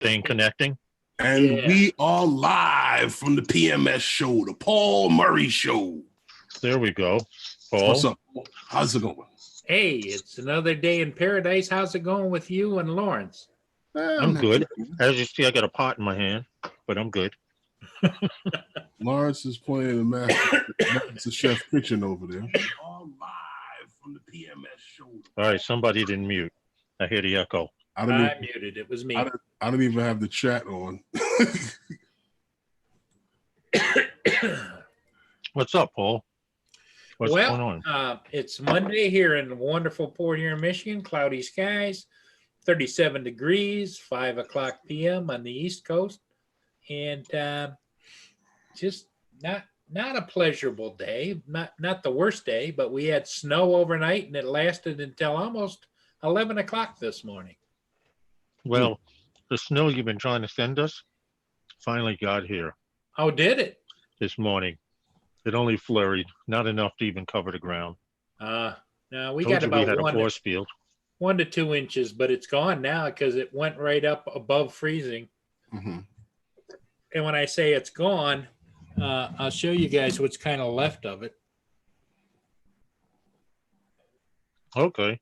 Thing connecting. And we are live from the PMS show, the Paul Murray Show. There we go. Paul. What's up? How's it going? Hey, it's another day in paradise. How's it going with you and Lawrence? I'm good. As you see, I got a pot in my hand, but I'm good. Lawrence is playing the Master Chef Kitchen over there. We are live from the PMS show. All right, somebody didn't mute. I hear the echo. I muted. It was me. I didn't even have the chat on. What's up, Paul? What's going on? It's Monday here in the wonderful port here in Michigan. Cloudy skies, 37 degrees, 5 o'clock p.m. on the East Coast. And just not a pleasurable day, not the worst day, but we had snow overnight and it lasted until almost 11 o'clock this morning. Well, the snow you've been trying to send us finally got here. Oh, did it? This morning. It only flurried, not enough to even cover the ground. No, we got about a force field. 1 to 2 inches, but it's gone now because it went right up above freezing. Mm-hmm. And when I say it's gone, I'll show you guys what's kind of left of it. Okay.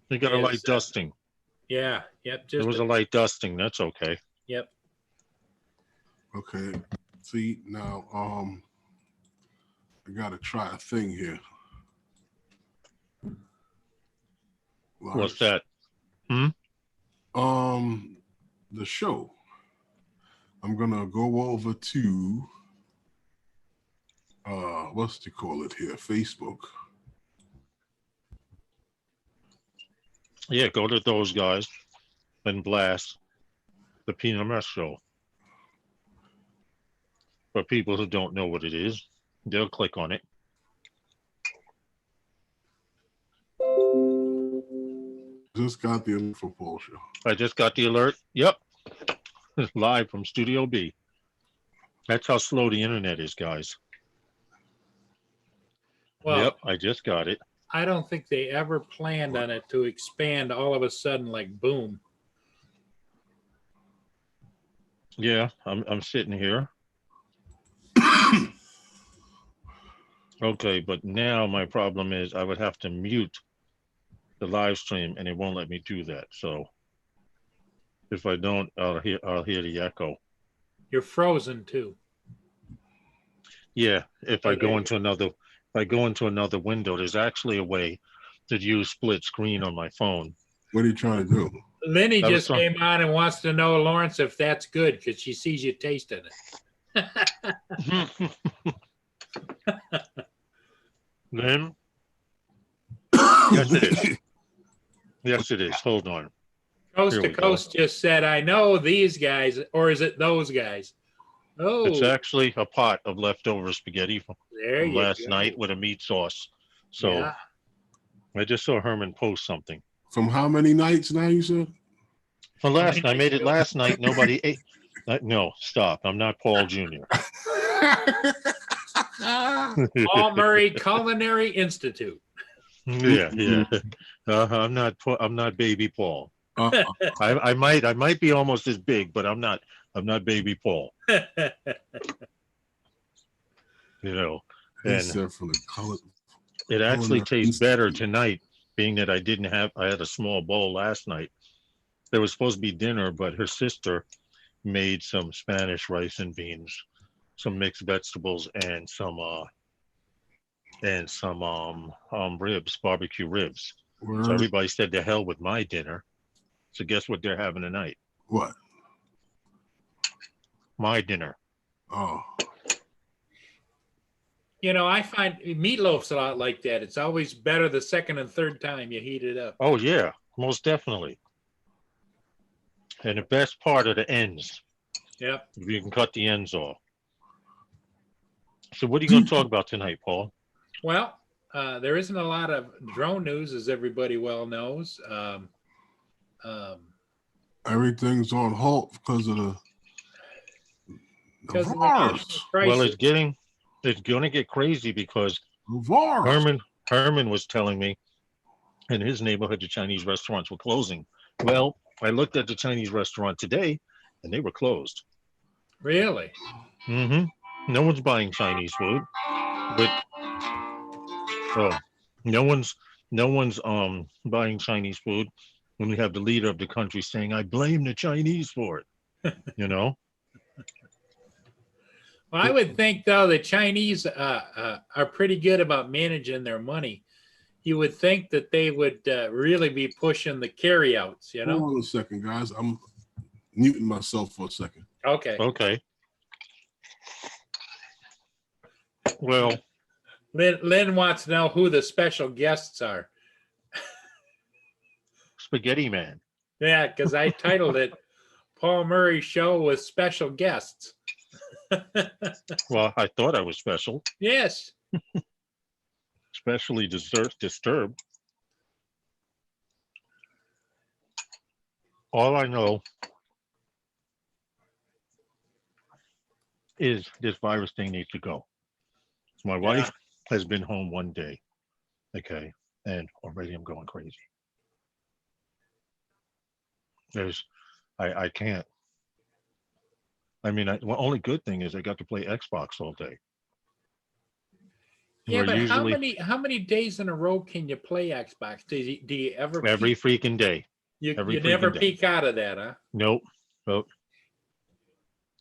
You got a light dusting. Yeah. Yep. There was a light dusting. That's okay. Yep. Okay. See, now, I got to try a thing here. What's that? The show. I'm going to go over to, what's to call it here? Facebook. Yeah, go to those guys and blast the PMS show. For people who don't know what it is, they'll click on it. Just got the alert for Paul show. I just got the alert. Yep. Live from Studio B. That's how slow the internet is, guys. Well, yep, I just got it. I don't think they ever planned on it to expand all of a sudden like boom. Yeah, I'm sitting here. Okay, but now my problem is I would have to mute the live stream and it won't let me do that. So if I don't, I'll hear the echo. You're frozen too. Yeah, if I go into another window, there's actually a way to use split screen on my phone. What are you trying to do? Lenny just came on and wants to know, Lawrence, if that's good because she sees you tasting it. Then? Yes, it is. Yes, it is. Hold on. Coast to Coast just said, I know these guys, or is it those guys? Oh, it's actually a pot of leftover spaghetti from last night with a meat sauce. So yeah. I just saw Herman post something. From how many nights now, you said? From last night. I made it last night. Nobody ate. No, stop. I'm not Paul Jr. Paul Murray Culinary Institute. Yeah. I'm not baby Paul. I might be almost as big, but I'm not baby Paul. You know, and it actually tastes better tonight, being that I had a small bowl last night. There was supposed to be dinner, but her sister made some Spanish rice and beans, some mixed vegetables, and some ribs, barbecue ribs. So everybody said to hell with my dinner. So guess what they're having tonight? What? My dinner. Oh. You know, I find meatloaf's a lot like that. It's always better the second and third time you heat it up. Oh, yeah, most definitely. And the best part are the ends. Yep. If you can cut the ends off. So what are you going to talk about tonight, Paul? Well, there isn't a lot of drone news, as everybody well knows. Everything's on halt because of the virus. Well, it's going to get crazy because Herman was telling me in his neighborhood the Chinese restaurants were closing. Well, I looked at the Chinese restaurant today and they were closed. Really? No one's buying Chinese food, but no one's buying Chinese food when we have the leader of the country saying, "I blame the Chinese for it." You know. Well, I would think though the Chinese are pretty good about managing their money. You would think that they would really be pushing the carryouts. You know. Hold on a second, guys. I'm muting myself for a second. Okay. Okay. Well, Lynn wants to know who the special guests are. Spaghetti Man. Yeah, because I titled it Paul Murray Show with Special Guests. Well, I thought I was special. Yes. Especially disturbed. All I know is this virus thing needs to go. So my wife has been home one day, okay, and already I'm going crazy. I can't. I mean, the only good thing is I got to play Xbox all day. Yeah, Where but usually, how many days in a row can you play Xbox? Do you ever every freaking day. you every never freaking day. peek out of that, huh? Nope.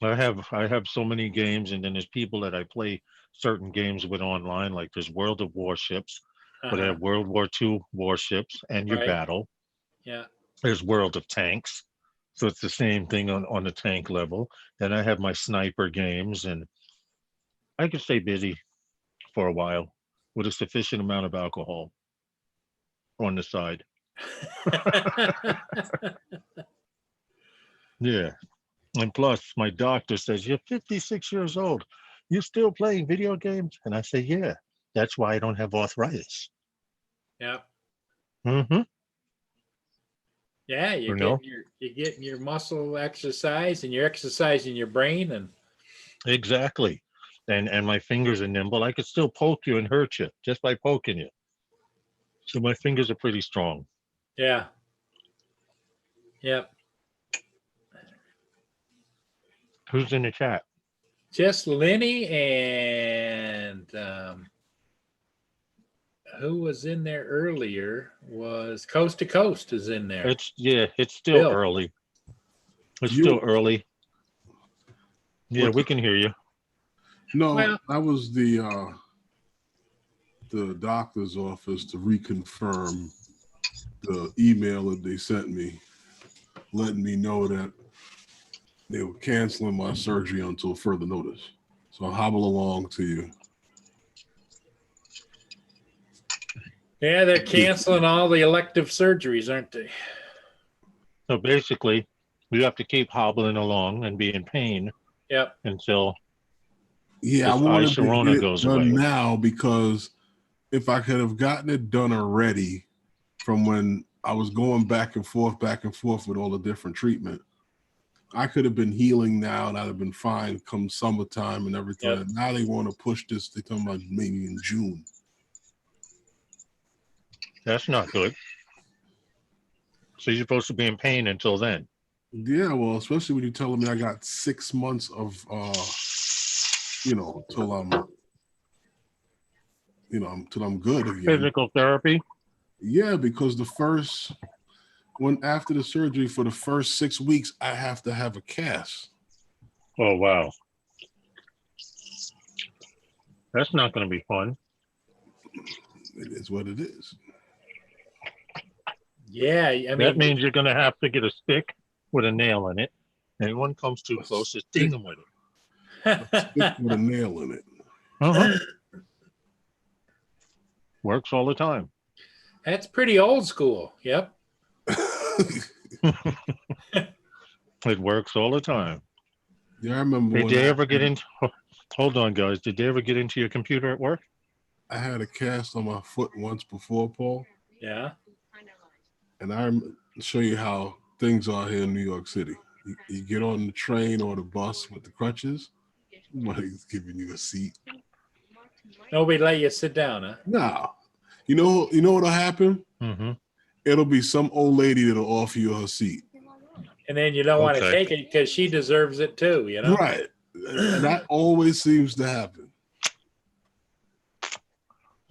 I have so many games, and then there's people that I play certain games with online, like there's World of Warships, but I have World War II warships and your Right. battle. Yeah. There's World of Tanks. So it's the same thing on the tank level. Then I have my sniper games, and I can stay busy for a while with a sufficient amount of alcohol on the side. Yeah. And plus, my doctor says, "You're 56 years old. You're still playing video games?" And I say, "Yeah, that's why I don't have arthritis." Yeah. Mm-hmm. Yeah, you're getting your muscle exercise, and you're exercising your brain, and Exactly. And my fingers are nimble. I could still poke you and hurt you just by poking you. So my fingers are pretty strong. yeah. Yep. Who's in the chat? Just Lenny and who was in there earlier was Coast to Coast is in there. It's still Bill. early. It's still early. Yeah, we can hear you. No, Well- that was the doctor's office to reconfirm the email that they sent me, letting me know that they were canceling my surgery until further notice. So I'll hobble along to you. Yeah, they're canceling all the elective surgeries, aren't they? So basically, we have to keep hobbling along and be in pain Yep. until Yeah, I this wanted to Sharona get it goes done away. now, because if I could have gotten it done already from when I was going back and forth with all the different treatment, I could have been healing now and I'd have been fine come summertime and everything. Yep. And now they want to push this. They're talking about maybe in June. That's not good. So you're supposed to be in pain until then. Yeah, well, especially when you telling me I got 6 months of, till I'm good again. Physical therapy. Yeah, because after the surgery for the first 6 weeks, I have to have a cast. Oh, wow. That's not going to be fun. It is what it is. Yeah, I mean That means you're going to have to get a stick with a nail in it. Anyone comes too close, just ding them with it. Stick with a nail in it. Uh-huh. Works all the time. That's pretty old school. Yep. It works all the time. Yeah, I remember. Did they ever get into? Hold on, guys. Did they ever get into your computer at work? I had a cast on my foot once before, Paul. Yeah. And I'll show you how things are here in New York City. You get on the train or the bus with the crutches. Nobody's giving you a seat. Nobody let you sit down, huh? No. You know what'll happen? Mm-hmm. It'll be some old lady that'll offer you her seat. And then you don't want to Okay. take it because she deserves it too, you know? Right. That always seems to happen.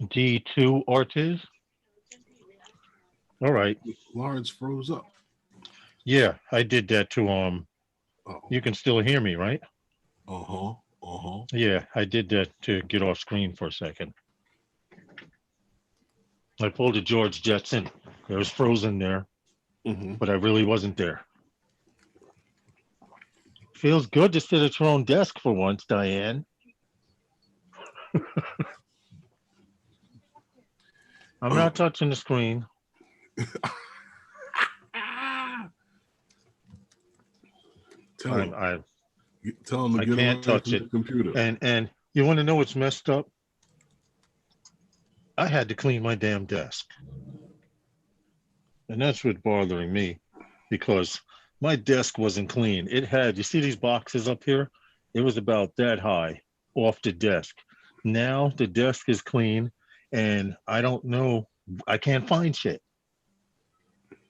D2 Ortiz. All right. Lawrence froze up. Yeah, I did that to Oh. You can still hear me, right? Uh-huh. Uh-huh. Yeah, I did that to get off screen for a second. I pulled a George Jetson. It was frozen there, but I really wasn't there. Feels good to sit at your own desk for once, Diane. I'm not touching the screen. Tell him I to get can't touch it. The computer. And you want to know what's messed up? I had to clean my damn desk. And that's what's bothering me, because my desk wasn't clean. It had, you see these boxes up here? It was about that high off the desk. Now the desk is clean, and I don't know, I can't find shit.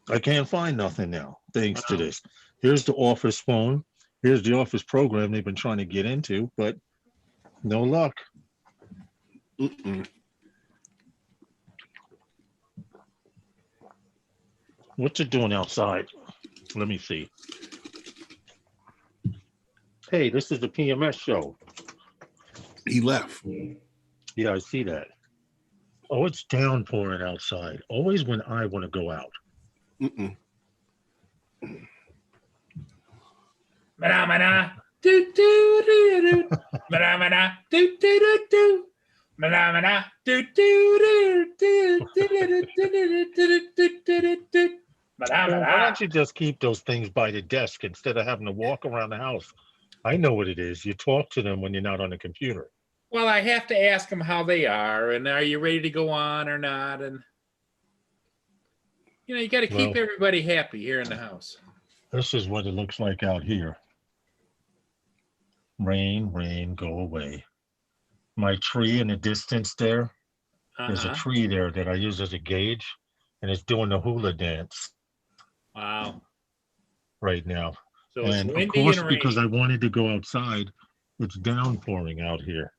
I can't find nothing now, thanks to this. Here's the office phone. Here's the office program they've been trying to get into, but no luck. What's it doing outside? Let me see. Hey, this is the PMS show. He left. Yeah, I see that. Oh, it's downpouring outside. Always when I want to go out. Mana do do do do. Mana do do do do. Mana do do do do. Why don't you just keep those things by the desk instead of having to walk around the house? I know what it is. You talk to them when you're not on the computer. Well, I have to ask them how they are, and are you ready to go on or not? And you got to keep everybody happy here in the house. This is what it looks like out here. Rain, rain, go away. My tree in the distance there, there's a tree there that I use as a gauge, and it's doing the hula dance. Wow. Right now. So it's and windy of course, and rainy. because I wanted to go outside, it's downpouring out here.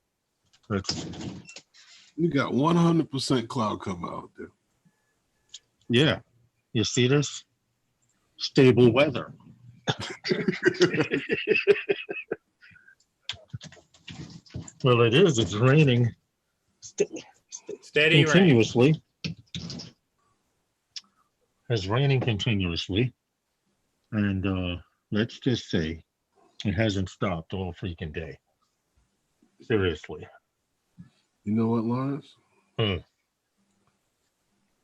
You got 100% cloud cover out there. Yeah. You see this? Stable weather. Well, it is. It's raining steady continuously. It's raining continuously. And let's just say it hasn't stopped all freaking day. Seriously. You know what, Lawrence?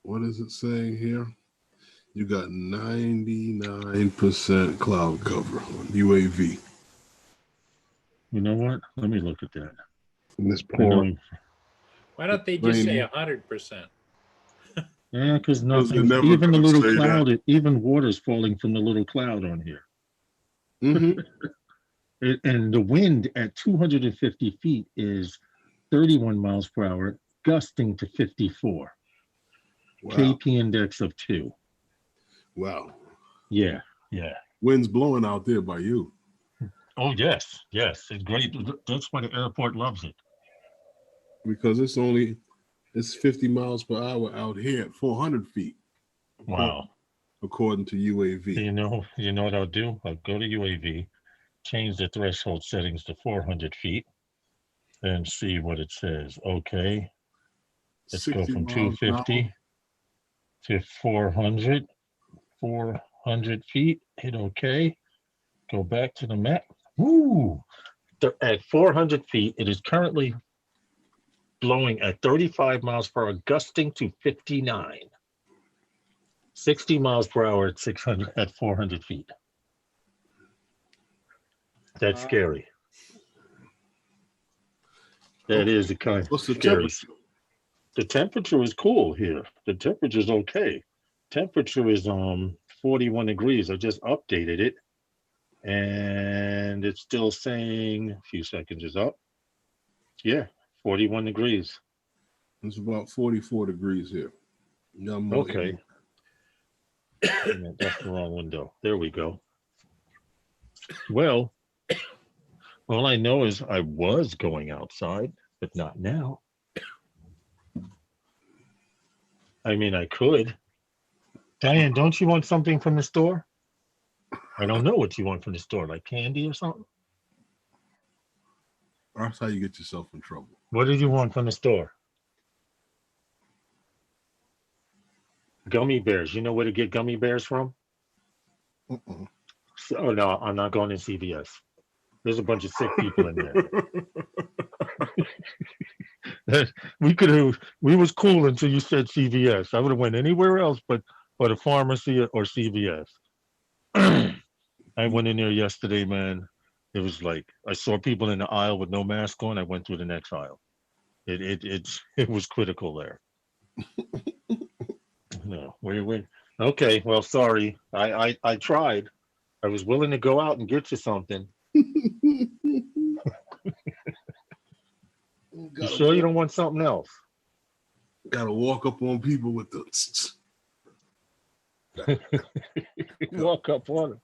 What is it saying here? You got 99% cloud cover on UAV. You know what? Let me look at that. And this pouring. Why don't they just say 100%? Yeah, because nothing. Even the little cloud, even water's falling from the little cloud on here. And the wind at 250 feet is 31 miles per hour, gusting to 54. Wow. KP index of 2. Wow. Yeah, yeah. Wind's blowing out there by you. Oh, yes, yes. It's great. That's why the airport loves it. Because it's 50 miles per hour out here at 400 feet. Wow. According to UAV. You know what I'll do? I'll go to UAV, change the threshold settings to 400 feet, and see what it says. Okay. Let's go from 250 to 400. 400 feet. Hit OK. Go back to the map. Woo! At 400 feet, it is currently blowing at 35 miles per hour, gusting to 59. 60 miles per hour at 400 feet. That's scary. That is a kind of scary. The temperature is cool here. The temperature is okay. Temperature is 41 degrees. I just updated it. And it's still saying a few seconds is up. Yeah, 41 degrees. It's about 44 degrees here. Okay. That's the wrong window. There we go. Well, all I know is I was going outside, but not now. I mean, I could. Diane, don't you want something from the store? I don't know what you want from the store, like candy or something. That's how you get yourself in trouble. What did you want from the store? Gummy bears. You know where to get gummy bears from? Oh no, I'm not going to CVS. There's a bunch of sick people in there. We was cool until you said CVS. I would have went anywhere else but a pharmacy or CVS. I went in there yesterday, man. It was like I saw people in the aisle with no mask on. I went through the next aisle. It was critical there. No, we okay. Well, sorry. I tried. I was willing to go out and get you something. You sure you don't want something else? Gotta walk up on people with the walk up on them.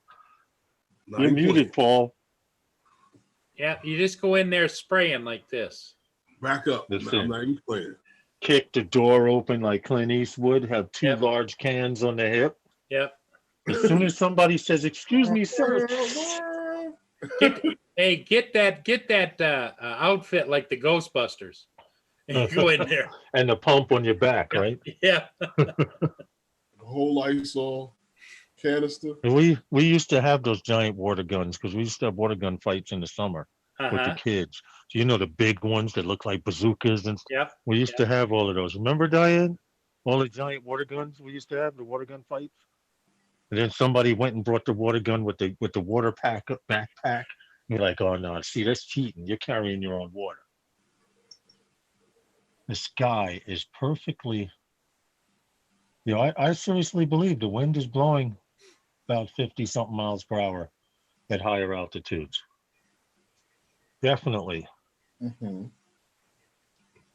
You're muted, Paul. Yeah, you just go in there spraying like this. Back up. I'm not even playing. Kick the door open like Clint Eastwood, have two large cans on the hip. Yep. As soon as somebody says, "Excuse me, sir." Get that outfit like the Ghostbusters. And you go in there. And the pump on your back, right? Yeah. The whole Lysol canister. We used to have those giant water guns because we used to have water gun fights in the summer with the kids. So, you know, the big ones that look like bazookas and yep. We used to have all of those. Remember, Diane? All the giant water guns we used to have, the water gun fights. And then somebody went and brought the water gun with the water backpack. You're like, oh no, see, that's cheating. You're carrying your own water. The sky is perfectly, I seriously believe the wind is blowing about 50 something miles per hour at higher altitudes. Definitely. Mm-hmm.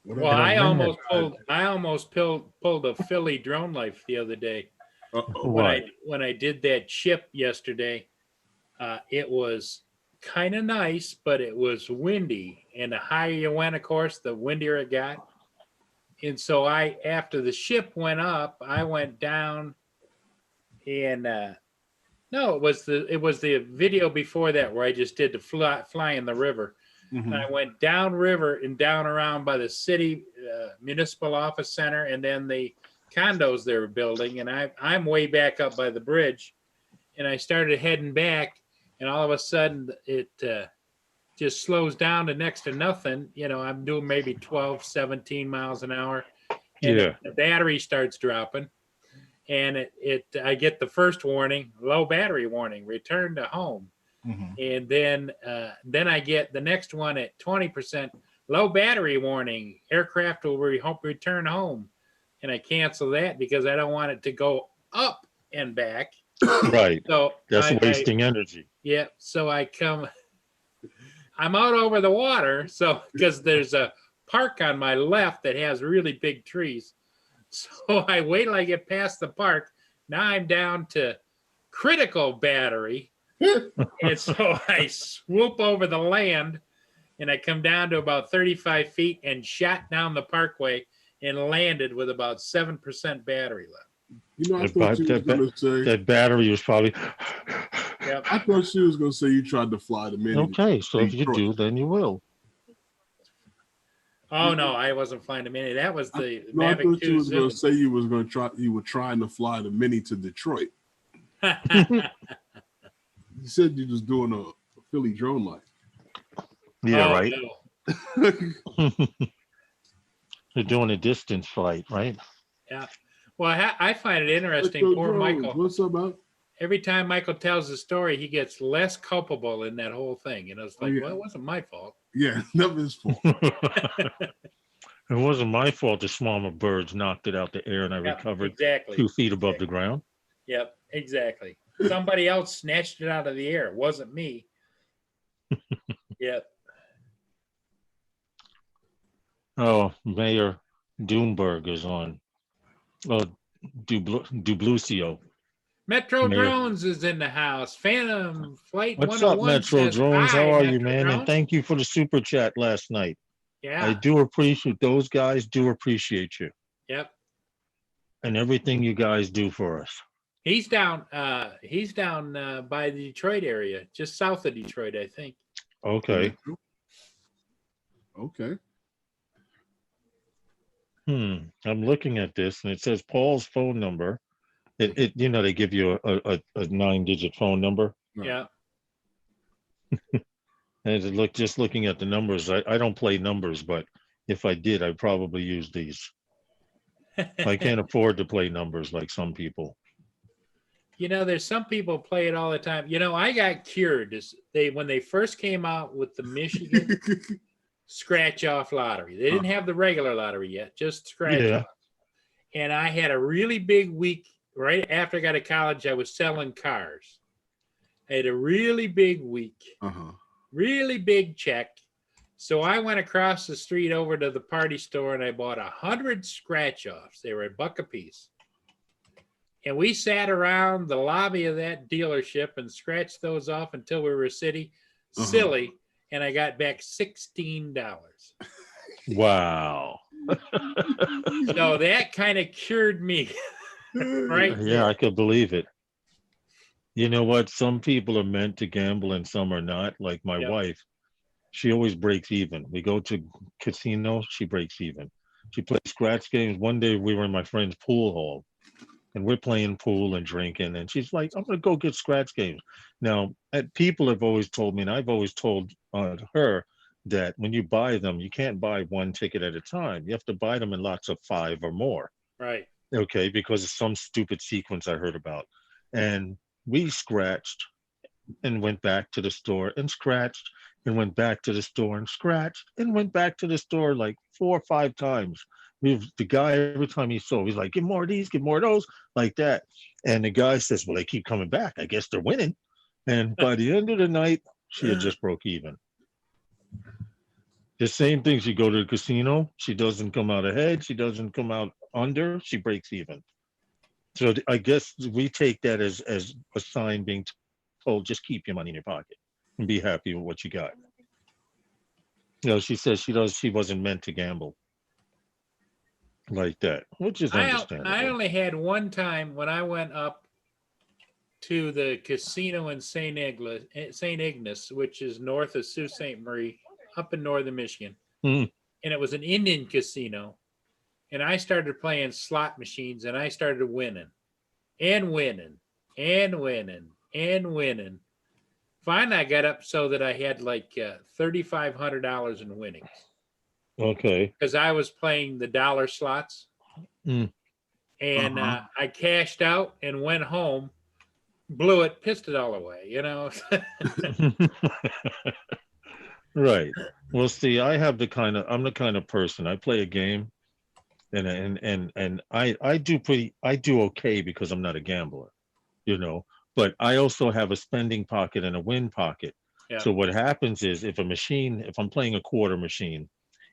Well, I almost pulled a Philly drone life the other day. When I did that chip yesterday, it was kind of nice, but it was windy, and the higher you went, of course, the windier it got. And so after the ship went up, I went down, and no, it was the video before that where I just did the fly in the river. Mm-hmm. And I went down river and down around by the city municipal office center, and then the condos they were building. And I'm way back up by the bridge, and I started heading back, and all of a sudden it just slows down to next to nothing. You know, I'm doing maybe 12, 17 miles an hour. And the battery starts dropping, and I get the first warning, low battery warning, return to home. Mm-hmm. And then I get the next one at 20%, low battery warning, aircraft will return home. And I cancel that because I don't want it to go up and back. Right. So that's wasting energy. Yeah. So I'm out over the water. So because there's a park on my left that has really big trees. So I wait till I get past the park. Now I'm down to critical battery. And so I swoop over the land, and I come down to about 35 feet and shot down the parkway and landed with about 7% battery left. You know, I thought she was going to say that battery was probably. Yep. I thought she was going to say you tried to fly the Mini. Okay, so if you do, then you will. Oh no, I wasn't flying the Mini. That was the. I thought you was going to say you were trying to fly the Mini to Detroit. You said you was doing a Philly drone life. Yeah, right. No. You're doing a distance flight, right? Yeah. Well, I find it interesting. Poor Michael. What's up, man? Every time Michael tells a story, he gets less culpable in that whole thing. And I was like, well, it wasn't my fault. Yeah, that was his fault. It wasn't my fault the swarm of birds knocked it out the air and I recovered 2 feet above the ground. Yep, exactly. Somebody else snatched it out of the air. It wasn't me. Yep. Oh, Mayor Doomberg is on. Oh, Dublucio. Metro Mayor. Drones is in the house. Phantom Flight What's up, 101 Metro says, Drones? "Hi, How are you, Metro man? And Drones." thank you for the super chat last night. Yeah. I do appreciate those guys. Do appreciate you Yep. and everything you guys do for us. He's down by the Detroit area, just south of Detroit, I think. Okay. Okay. I'm looking at this and it says Paul's phone number. It you know, they give you a 9-digit phone number. Yeah. And just looking at the numbers, I don't play numbers, but if I did, I'd probably use these. I can't afford to play numbers like some people. You know, there's some people play it all the time. You know, I got cured when they first came out with the Michigan scratch off lottery. They didn't have the regular lottery yet, just scratch off. And I had a really big week right after I got to college. I was selling cars. I had a really big week, really big check. So I went across the street over to the party store and I bought 100 scratch offs. They were $1 a piece. And we sat around the lobby of that dealership and scratched those off until we were silly. And I got back $16. Wow. So that kind of cured me. Right? Yeah, I could believe it. You know what? Some people are meant to gamble and some are not. Like my wife, she always breaks even. We go to casino, she breaks even. She plays scratch games. One day we were in my friend's pool hall and we're playing pool and drinking. And she's like, I'm going to go get scratch games. Now, people have always told me, and I've always told her that when you buy them, you can't buy one ticket at a time. You have to buy them in lots of 5 or more. Right. Okay, because of some stupid sequence I heard about. And we scratched and went back to the store and scratched and went back to the store and scratched and went back to the store like 4 or 5 times. The guy, every time he saw, he's like, "Get more of these, get more of those," like that. And the guy says, "Well, they keep coming back. I guess they're winning." And by the end of the night, she had just broke even. The same thing, she go to the casino, she doesn't come out ahead, she doesn't come out under, she breaks even. So I guess we take that as a sign being told, just keep your money in your pocket and be happy with what you got. You know, she says she wasn't meant to gamble like that, which is understandable. I only had one time when I went up to the casino in St. Ignace, which is north of Sault Ste. Marie, up in northern Michigan. And it was an Indian casino. And I started playing slot machines and I started winning and winning and winning and winning. Finally, I got up so that I had like $3,500 in winnings. Okay. Because I was playing the dollar slots. And I cashed out and went home, blew it, pissed it all away, you know. Right. Well, see, I'm the kind of person, I play a game and I do okay because I'm not a gambler, you know, but I also have a spending pocket and a win pocket. Yep. So what happens is if I'm playing a quarter machine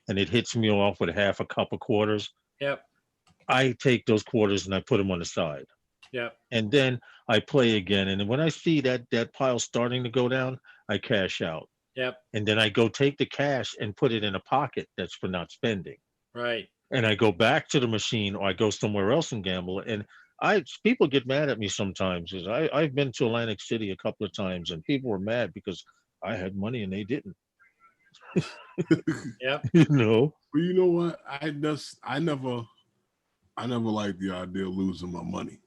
and it hits me off with half a cup of quarters, yep, I take those quarters and I put them on the side. Yep. And then I play again. And when I see that pile starting to go down, I cash out. Yep. And then I go take the cash and put it in a pocket that's for not spending. Right. And I go back to the machine or I go somewhere else and gamble. And people get mad at me sometimes. I've been to Atlantic City a couple of times and people were mad because I had money and they didn't. Yep. You know. Well, you know what? I never liked the idea of losing my money.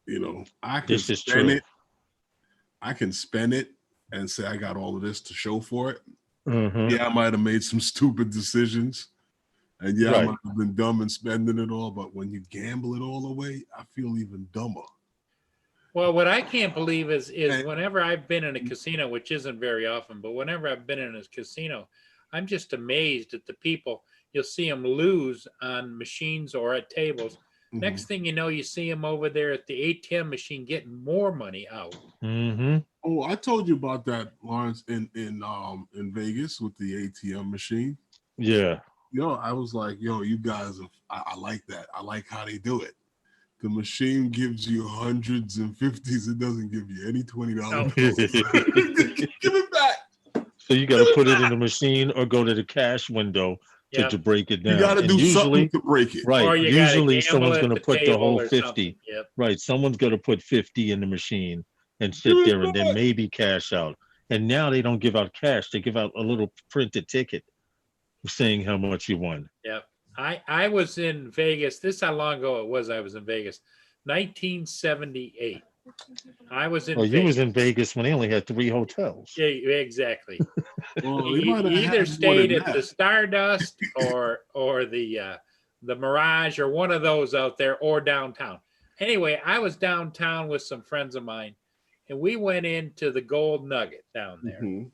You know, I can spend it. I can spend it and say I got all of this to show for it. Yeah, I might have made some stupid decisions. And yeah, I might have been dumb in spending it all, but when you gamble it all away, I feel even dumber. Well, what I can't believe is whenever I've been in a casino, which isn't very often, but whenever I've been in a casino, I'm just amazed at the people. You'll see them lose on machines or at tables. Next thing you know, you see them over there at the ATM machine getting more money out. Oh, I told you about that, Lawrence, in Vegas with the ATM machine. Yeah. Yo, I was like, yo, you guys, I like that. I like how they do it. The machine gives you hundreds and fifties. It doesn't give you any $20 Oh. bills. Give it back. So you got to put it in the machine or go to the cash window Yep. to break it down. You got to And do usually, something to break it. right? Or you gotta Usually, gamble someone's at going to the put the table whole or 50. something. Yep. Right. Someone's going to put 50 in the machine and sit Give it there and then back. maybe cash out. And now they don't give out cash. They give out a little printed ticket saying how much you won. Yep. I was in Vegas. This is how long ago it was I was in Vegas. 1978. I was in Well, Vegas. you was in Vegas when they only had 3 hotels. Yeah, exactly. Well, You they might have either had more stayed than at the that. Stardust or the Mirage or one of those out there or downtown. Anyway, I was downtown with some friends of mine, and we went into the Gold Nugget down there. Mhm.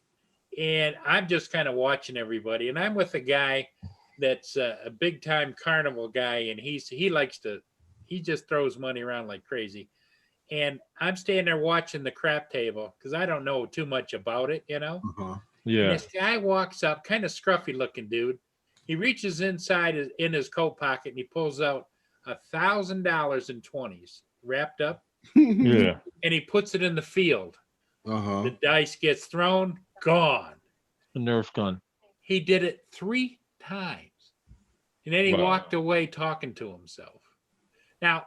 And I'm just kind of watching everybody, and I'm with a guy that's a big time carnival guy, and he just throws money around like crazy. And I'm standing there watching the crap table because I don't know too much about it, And Yeah. this guy walks up, kind of scruffy looking dude. He reaches inside in his coat pocket and he pulls out $1,000 in 20s wrapped up, Yeah. and he puts it in the field. Uh-huh. The dice gets thrown, gone. A Nerf gun. He did it 3 times. And then he Wow. walked away talking to himself. Now,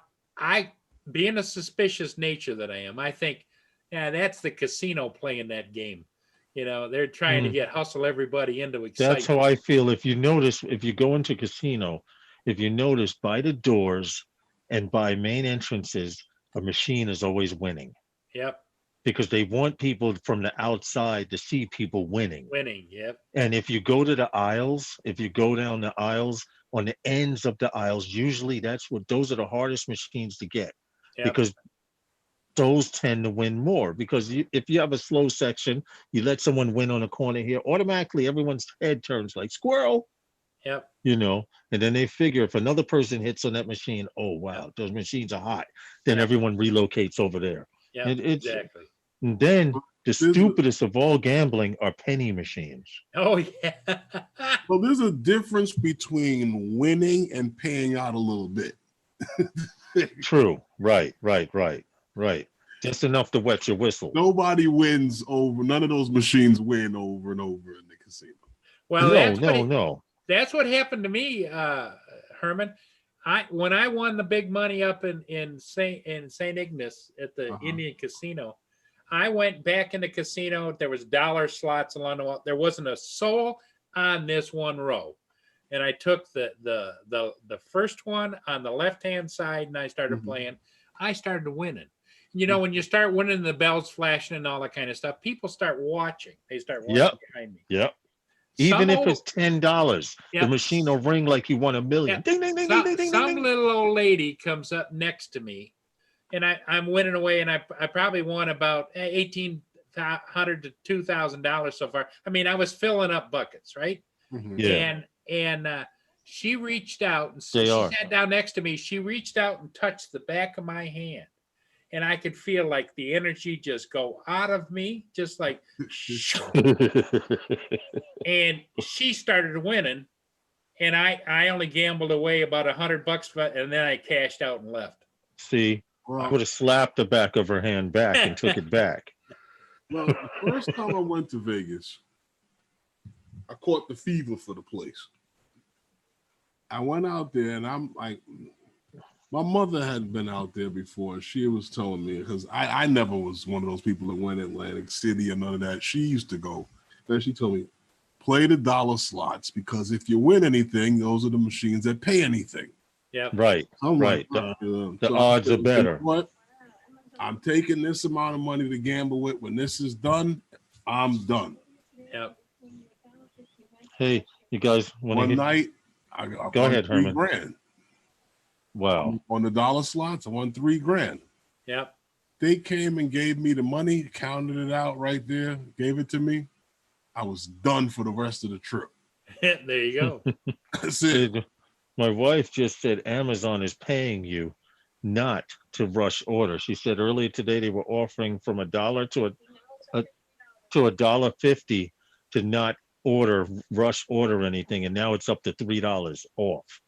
being a suspicious nature that I am, I think, yeah, that's the casino playing that game. They're trying to hustle everybody into excitement. That's how I feel. If you notice, if you go into casino, if you notice by the doors and by main entrances, a machine is always winning. Yep. Because they want people from the outside to see people winning. Yep. And if you go to the aisles, if you go down the aisles, on the ends of the aisles, usually those are the hardest machines to get. Yep. Because those tend to win more. Because if you have a slow section, you let someone win on a corner here, automatically everyone's head turns like squirrel. Yep. And then they figure if another person hits on that machine, oh wow, those machines are hot. Then Yep. everyone relocates over there. Yeah, exactly. And then the stupidest of all gambling are penny machines. Oh yeah. Well, there's a difference between winning and paying out a little bit. True. Right. Just enough to wet your whistle. Nobody wins over. None of those machines win over and over in the casino. Well, no. That's what happened to me, Herman. When I won the big money up in St. Ignace at the Indian Casino, I went back in the casino. There was dollar slots along the wall. There wasn't a soul on this one row. And I took the first one on the left-hand side and I started playing. I started winning. When you start winning, the bells flashing and all that kind of stuff, people start watching. They start watching behind me. Yep. Even if it's $10, the machine will ring like you won $1 million. Ding, ding, ding, ding, ding, ding, some ding. little old lady comes up next to me, and I'm winning away, and I probably won about $1,800 to $2,000 so far. I mean, I was filling up buckets, right? Yeah. And she reached out and she sat down next to me. She reached out and touched the back of my hand. And I could feel like the energy just go out of me, just like, and she started winning. And I only gambled away about $100, and then I cashed out and left. See, I would have slapped the back of her hand back and took it back. Well, the first time I went to Vegas, I caught the fever for the place. I went out there and I'm like, my mother had been out there before. And she was telling me, because I never was one of those people that went Atlantic City or none of that. She used to go. Then she told me, play the dollar slots, because if you win anything, those are the machines that pay anything. Yeah. Right. I'm right. Like, the odds are better. What? I'm taking this amount of money to gamble with. When this is done, I'm done. Yep. Hey, you guys want One night, I go ahead, Herman. $3,000. Wow. On the dollar slots, I won $3,000. Yep. They came and gave me the money, counted it out right there, gave it to me. I was done for the rest of the trip. There you go. That's it. My wife just said Amazon is paying you not to rush order. She said earlier today they were offering from $1 to $1.50 to not rush order anything, and now it's up to $3 off.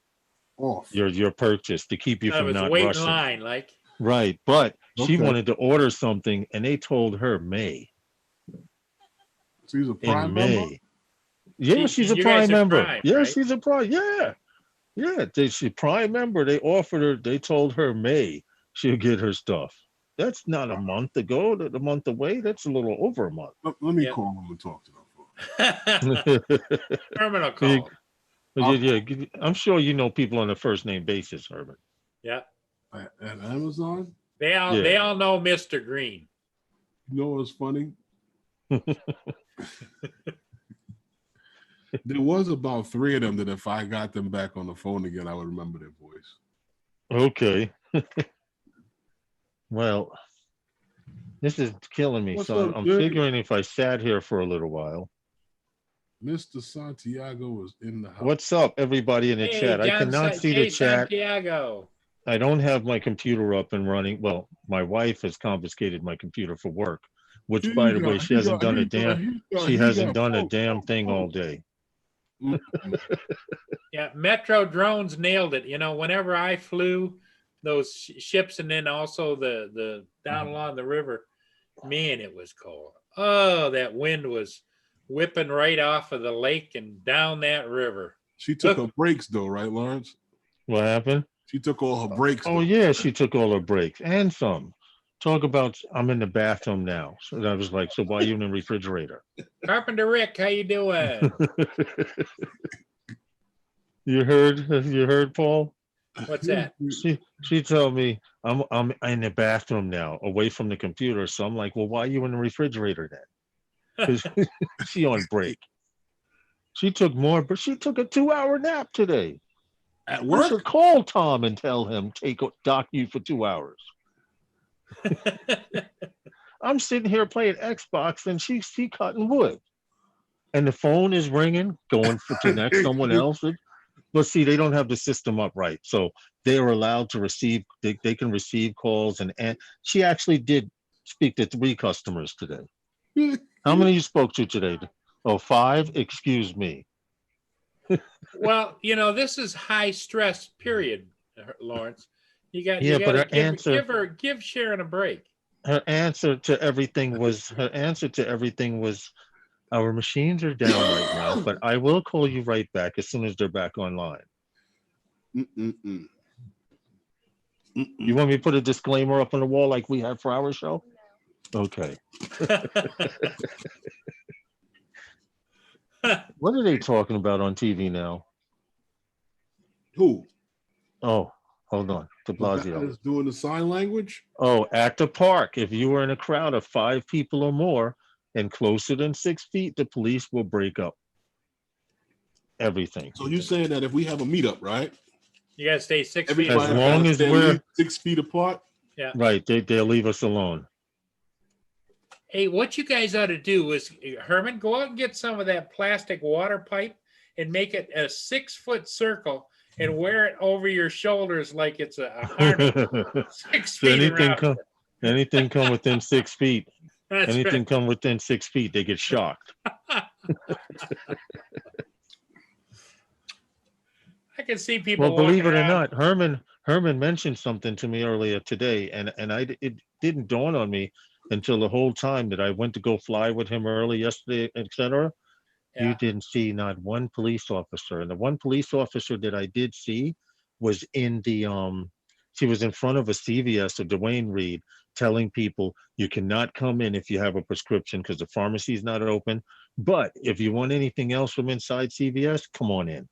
off. your purchase to keep you I from was not waiting in rushing. line, like. Right, but she Okay. wanted to order something, and they told her May. She's a In Prime member. May. Yeah, she's a You guys Prime are member. Prime, Yeah, right? she's a Prime. Yeah, yeah. She's a Prime member. They offered her. They told her May she'll get her stuff. That's not a month ago. The month away. That's a little over a month. Let me Yep. call them and talk to them. Terminal call. Yeah, I'm sure you know people on a first name basis, Herman. Yeah. At Amazon. They all know Mr. Green. You know what's funny? There was about 3 of them that if I got them back on the phone again, I would remember their voice. Okay. Well, this is killing me. What's So up, I'm Jay? figuring if I sat here for a little while. Mr. Santiago is in the house. What's up, everybody in the Hey, chat? I John cannot see the chat. Santiago. I don't have my computer up and running. Well, my wife has confiscated my computer for work, which, by the way, she hasn't done a damn thing all day. Yeah, Metro drones nailed it. You know, whenever I flew those ships and then also the down along the river, man, it was cold. Oh, that wind was whipping right off of the lake and down that river. She took her breaks though, right, Lawrence? What happened? She took all her breaks. Oh, yeah, she took all her breaks and some. Talk about, I'm in the bathroom now. So I was like, so why are you in the refrigerator? Carpenter Rick, how you doing? You heard, Paul? What's that? She told me I'm in the bathroom now, away from the computer. So I'm like, well, why are you in the refrigerator then? Because she on break. She took more, but she took a 2-hour nap today. At I work? should call Tom and tell him dock you for 2 hours. I'm sitting here playing Xbox and she cutting wood, and the phone is ringing, going to next someone else. But see, they don't have the system up right, so they are allowed to receive. They can receive calls, and she actually did speak to 3 customers today. How many you spoke to today? Oh, 5. Excuse me. Well, you know, this is high stress period, Lawrence. You got to give Sharon a break. Her answer to everything was our machines are down right now, but I will call you right back as soon as they're back online. Mm-mm-mm. You want me to put a disclaimer up on the wall like we have for our show? Okay. What are they talking about on TV now? Who? Oh, hold on. De The guy Blasio. that's doing the sign language? Oh, at the park. If you were in a crowd of 5 people or more and closer than 6 feet, the police will break up everything. So you're saying that if we have a meetup, right? You got to stay 6 feet. Everybody As long as we're 6 feet apart? Yeah. Right, they'll leave us alone. Hey, what you guys ought to do is, Herman, go out and get some of that plastic water pipe and make it a 6-foot circle and wear it over your shoulders like it's a harness. 6 feet around. Anything come within 6 feet. That's Anything right. come within 6 feet, they get shocked. I can see people. Well, believe it or around. not, Herman mentioned something to me earlier today, and it didn't dawn on me until the whole time that I went to go fly with him early yesterday, etc. Yeah. You didn't see not one police officer, and the one police officer that I did see was in the she was in front of a CVS, a Dwayne Reed, telling people you cannot come in if you have a prescription because the pharmacy is not open. But if you want anything else from inside CVS, come on in.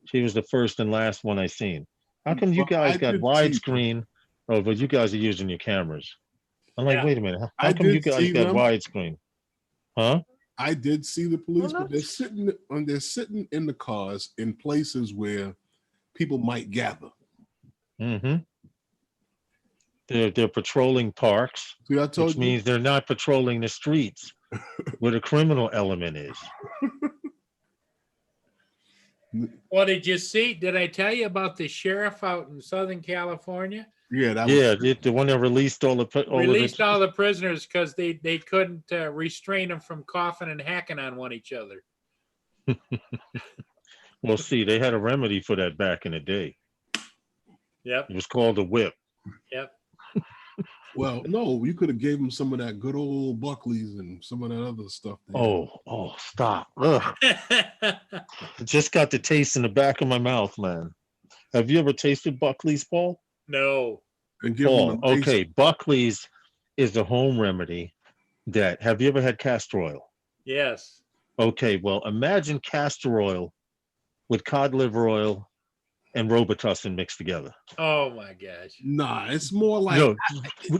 She was the first and last one I seen. How come you guys got widescreen? Oh, but you guys are using your cameras. I'm like, wait a minute. How come you guys got widescreen? Huh? I did see the police, but they're sitting in the cars in places where people might gather. Mm-hmm. They're patrolling parks, See, I told which you. means they're not patrolling the streets where the criminal element is. Well, did you see? Did I tell you about the sheriff out in Southern California? Yeah, the one that released all the prisoners because they couldn't restrain them from coughing and hacking on each other. Well, see, they had a remedy for that back in the day. Yep. It was called a whip. Yep. Well, no, you could have gave him some of that good old Buckley's and some of that other stuff. Oh, stop. Ugh. It just got the taste in the back of my mouth, man. Have you ever tasted Buckley's, Paul? No. And give Paul, him a nice, okay. Buckley's is a home remedy that, have you ever had castor oil? Yes. Okay, well, imagine castor oil with cod liver oil and Robitussin mixed together. Oh my gosh. Nah, it's more like No,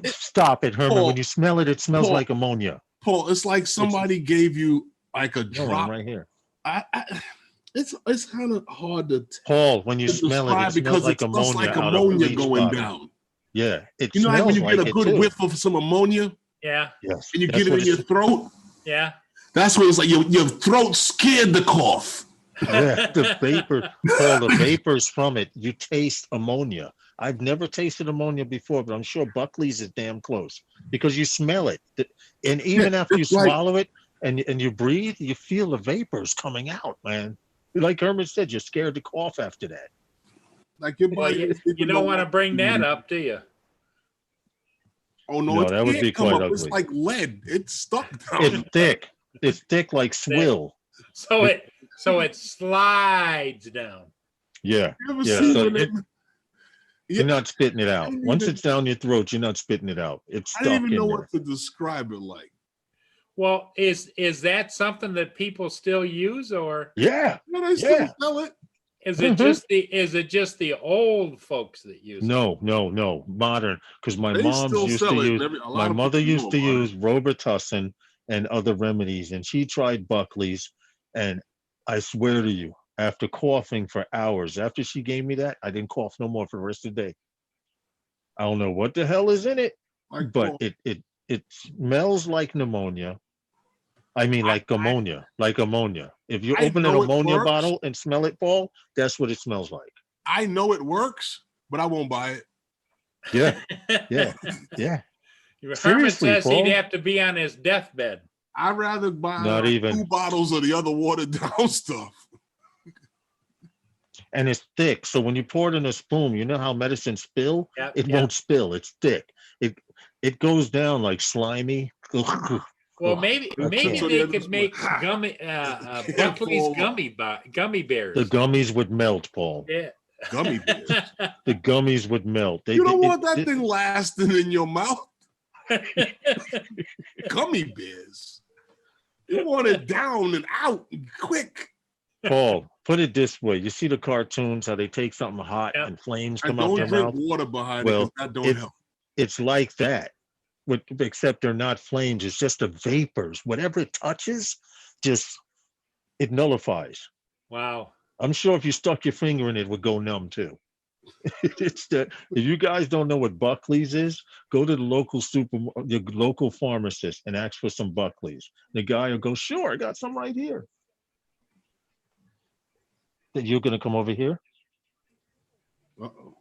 stop it, Herman. Paul, when you smell it, it smells Paul, like ammonia. Paul. It's like somebody gave you like a No, drop. right here. It's kind of hard to Paul, when you smell it, it because smells like it smells ammonia, like out of a ammonia bleach going bottle. down. Yeah, it You know, like smells when you get a good too. whiff of some ammonia Yeah. Yes, and you that's get it what in your throat. Yeah. That's what it's like. Your throat scared the cough. Yeah, the vapor, Paul, the vapors from it, you taste ammonia. I've never tasted ammonia before, but I'm sure Buckley's is damn close because you smell it. And even after you swallow it and you breathe, you feel the vapors coming out, man. Like Herman said, you're scared to cough after that. Like your Well, body. you don't want to bring that up, do you? Oh no, No, it that would can't be come quite up. It's ugly. like lead. It's stuck down. It's thick. It's thick like swill. So it slides down. Yeah. You ever Yeah, see so when you're not spitting it out. didn't Once even- it's down your throat, you're not spitting it out. It's I stuck didn't even know in there. what to describe it like. Well, is that something that people still use, or Yeah. No, they still Yeah. sell it. is it just the old folks that use it? No, modern. Because my They mom's still used sell to it. use. A lot My of mother people used to know about use Robitussin and other remedies, and she tried Buckley's, and I swear to you, after coughing for hours, after she gave me that, I didn't cough no more for the rest of the day. I don't know what the hell is in it, Like, but it smells like pneumonia. I mean, like ammonia, like ammonia. If you I open an know it ammonia works. bottle and smell it, Paul, that's what it smells like. I know it works, but I won't buy it. Yeah, yeah, yeah. Herman Seriously, says Paul? he'd have to be on his deathbed. I'd rather buy Not even. 2 bottles of the other watered down stuff. And it's thick. So when you pour it in a spoon, you know how medicine spill? Yep, It yep. won't spill. It's thick. It goes down like slimy. Well, maybe can't. they could make gummy Buckley's Paul. gummy bears. The gummies would melt, Paul. Yeah. Gummy bears. The gummies would melt. You don't want that thing lasting in your mouth. Gummy bears. You want it down and out quick. Paul, put it this way. You see the cartoons, how they take something hot Yep. and flames I come out don't their drink mouth? water behind Well, it because that don't it's- help. It's like that, except they're not flames. It's just the vapors. Whatever it touches, it nullifies. Wow. I'm sure if you stuck your finger in it, would go numb too. It's that if you guys don't know what Buckley's is, go to the local pharmacist and ask for some Buckley's. The guy will go, sure, I got some right here. That you're gonna come over here? Uh-oh.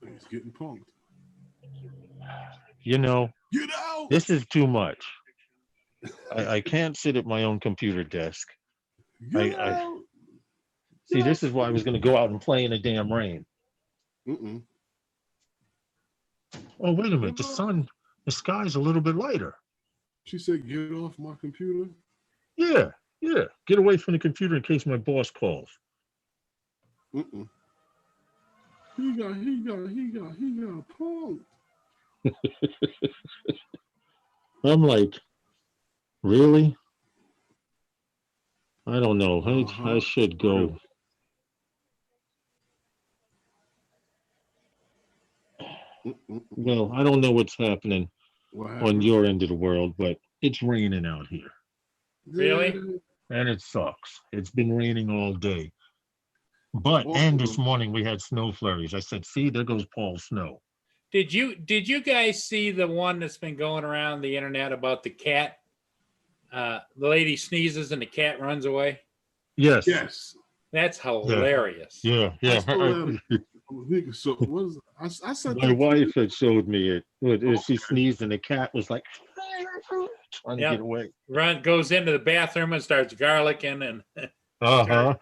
He's getting punked. You know, Get out. this is too much. I can't sit at my own computer desk. Get I- out. See, this is why I was gonna go out and play in the damn rain. Mm-mm. Oh, wait a minute, the sky's a little bit lighter. She said, get off my computer. Yeah, get away from the computer in case my boss calls. Mm-mm. He got punked. I'm like, really? I don't know. I Uh-huh. should go. Mm-mm. Well, I don't know what's happening What on happened? your end of the world, but it's raining out here. Really? And it sucks. It's been raining all day. But and this morning we had snow flurries. I said, see, there goes Paul's snow. Did you guys see the one that's been going around the internet about the cat? The lady sneezes and the cat runs away. Yes. Yes. That's hilarious. Yeah. I saw that. So what is I said My wife had showed me it. She sneezed and the cat was like trying to Yep. get away. Goes into the bathroom and starts garlicking and Uh-huh.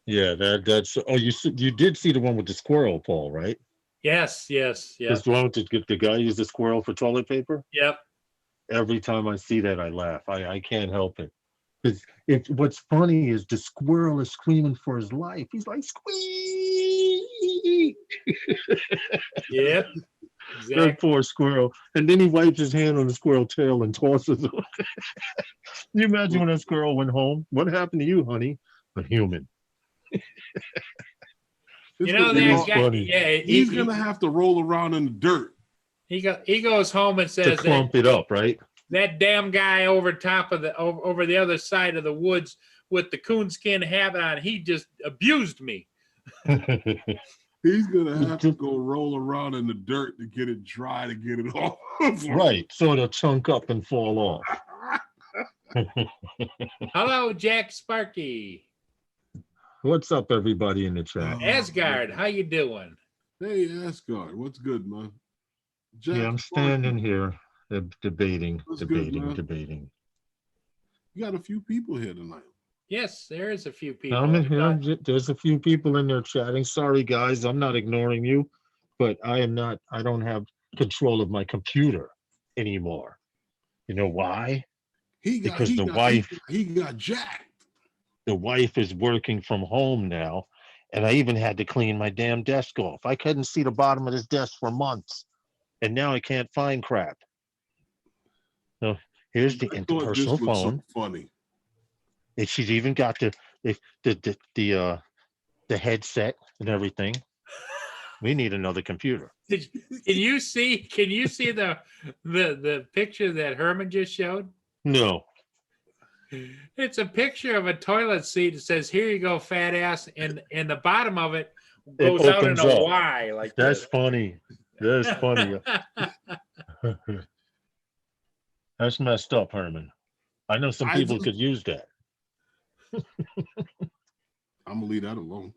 Yeah, that's oh, you did see the one with the squirrel, Paul, right? Yes, This one with the guy used the squirrel for toilet paper. yep. Every time I see that, I laugh. I can't help it. Because what's funny is the squirrel is screaming for his life. He's like, squeak! Yep. That Exactly. poor squirrel. And then he wipes his hand on the squirrel tail and tosses it. Can you imagine when that squirrel went home? What happened to you, honey? A human. You know It that is guy. funny. Yeah, He's gonna have to roll around in the dirt. he goes home and To says clump it up, right? that damn guy over top of over the other side of the woods with the coonskin hat on. He just abused me. He's gonna have to go roll around in the dirt to get it dry to get it off. Right. So it'll chunk up and fall off. Hello, Jack Sparky. What's up, everybody in the chat? Asgard, how you doing? Hey, Asgard, what's good, man? Jack Yeah, I'm standing here debating. You got a few people here tonight. Yes, there is a few people. I'm in here. There's a few people in there chatting. Sorry, guys, I'm not ignoring you, but I don't have control of my computer anymore. You know why? Because the wife got jacked. The wife is working from home now, and I even had to clean my damn desk off. I couldn't see the bottom of this desk for months, and now I can't find crap. So here's the interpersonal phone. So funny. And she's even got the headset and everything. We need another computer. Can you see the picture that Herman just showed? No. It's a picture of a toilet seat. It says, "Here you go, fat ass," and the bottom of it goes out in a Y like that's this. funny. That's funny. That's messed up, Herman. I know some people could use that. I'm gonna leave that alone.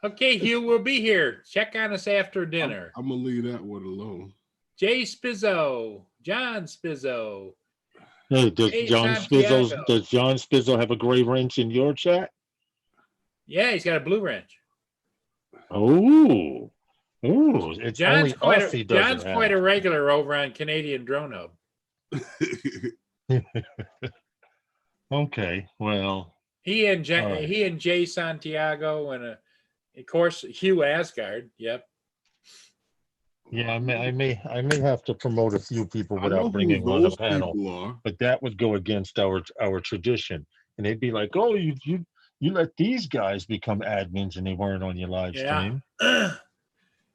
Okay, Hugh, we'll be here. Check on us after dinner. I'm gonna leave that one alone. Jay Spizzo, John Spizzo. Hey, does John Spizzo have a gray wrench in your chat? Yeah, he's got a blue wrench. Oh, it's John's only us he doesn't John's quite a regular over on Canadian Drone Hub. Okay, well, he and Jay Santiago and of course Hugh Asgard. Yep. Yeah, I may have to promote a few people without bringing on the panel, but that would go against our tradition, and they'd be like, "Oh, you let these guys become admins, and they weren't on your live stream."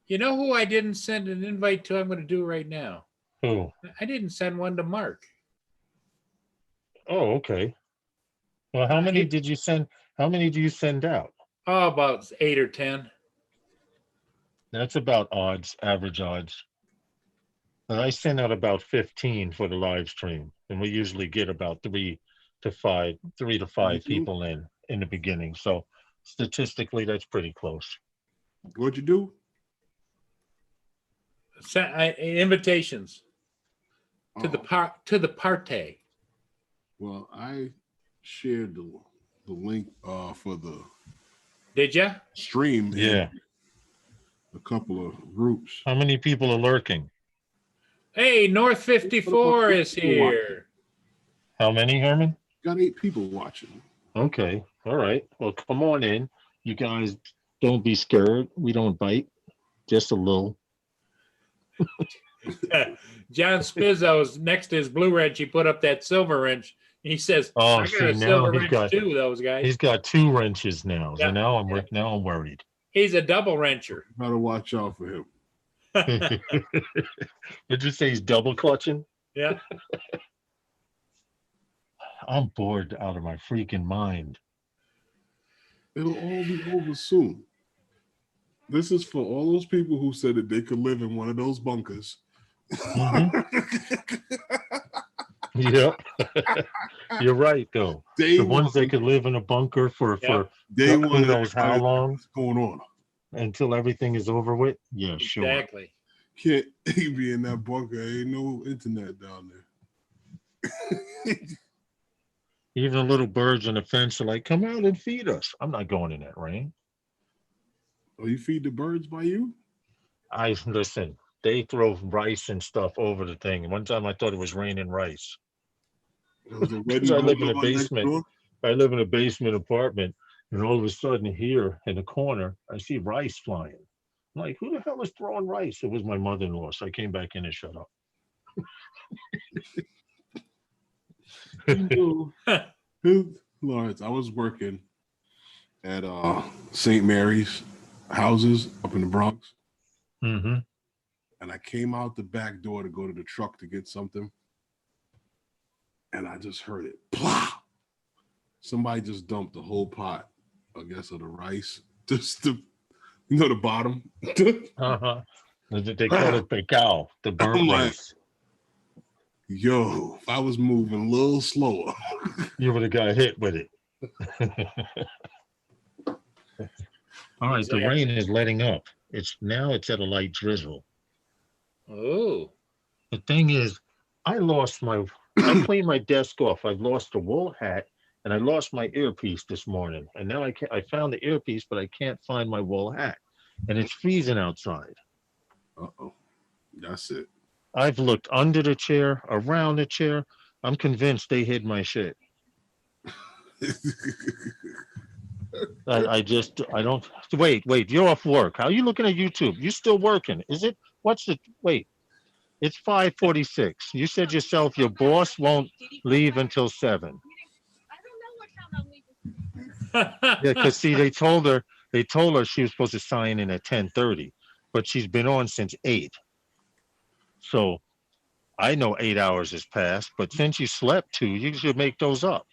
You know who I didn't send an invite to? I'm going to do right now. Who? I didn't send one to Mark. Oh, okay. Well, how many did you send? How many do you send out? Oh, about 8 or 10. That's about average odds. And I send out about 15 for the live stream, and we usually get about 3 to 5 people in the beginning. So statistically, that's pretty close. What'd you do? Invitations to the party. Well, I shared the link for the. Did you? Stream. Yeah. A couple of groups. How many people are lurking? Hey, North 54 is here. How many, Herman? Got 8 people watching. Okay. All right. Well, come on in. You guys don't be scared. We don't bite. Just a little. John Spizzo's next to his blue wrench. He put up that silver wrench. He says, "Oh, I got a silver wrench too." Those guys. He's got 2 wrenches now. So now I'm worried. He's a double wrencher. Gotta watch out for him. Did you say he's double clutching? Yeah. I'm bored out of my freaking mind. It'll all be over soon. This is for all those people who said that they could live in one of those bunkers. Mm-hmm. Yep. You're right, though. The ones that could live in a bunker for who knows how long. What's going on? Until everything is over with. Yeah, sure. Exactly. Can't be in that bunker. Ain't no internet down there. Even the little birds on the fence are like, come out and feed us. I'm not going in that rain. Oh, you feed the birds by you? Listen, they throw rice and stuff over the thing. One time I thought it was raining rice. Because I live in a basement. I live in a basement apartment, and all of a sudden here in the corner, I see rice flying. I'm like, who the hell is throwing rice? It was my mother-in-law, so I came back in and shut up. Lawrence, I was working at St. Mary's houses up in the Bronx. Mm-hmm. And I came out the back door to go to the truck to get something. And I just heard it. Plop! Somebody just dumped the whole pot, I guess, of the rice. Just the bottom. Uh-huh. They call it pecao, the burnt rice. Yo, if I was moving a little slower, you would have got hit with it. All right, the rain is letting up. It's at a light drizzle. Oh. The thing is, I cleaned my desk off. I've lost a wool hat and I lost my earpiece this morning. And now I found the earpiece, but I can't find my wool hat. And it's freezing outside. Uh-oh. That's it. I've looked under the chair, around the chair. I'm convinced they hid my shit. I don't wait, you're off work. How are you looking at YouTube? You still working? Is it wait. It's 5:46. You said yourself your boss won't leave until 7. I don't know what time I'm leaving. Yeah, because see, they told her she was supposed to sign in at 10:30, but she's been on since 8. So I know 8 hours has passed, but since you slept 2, you should make those up.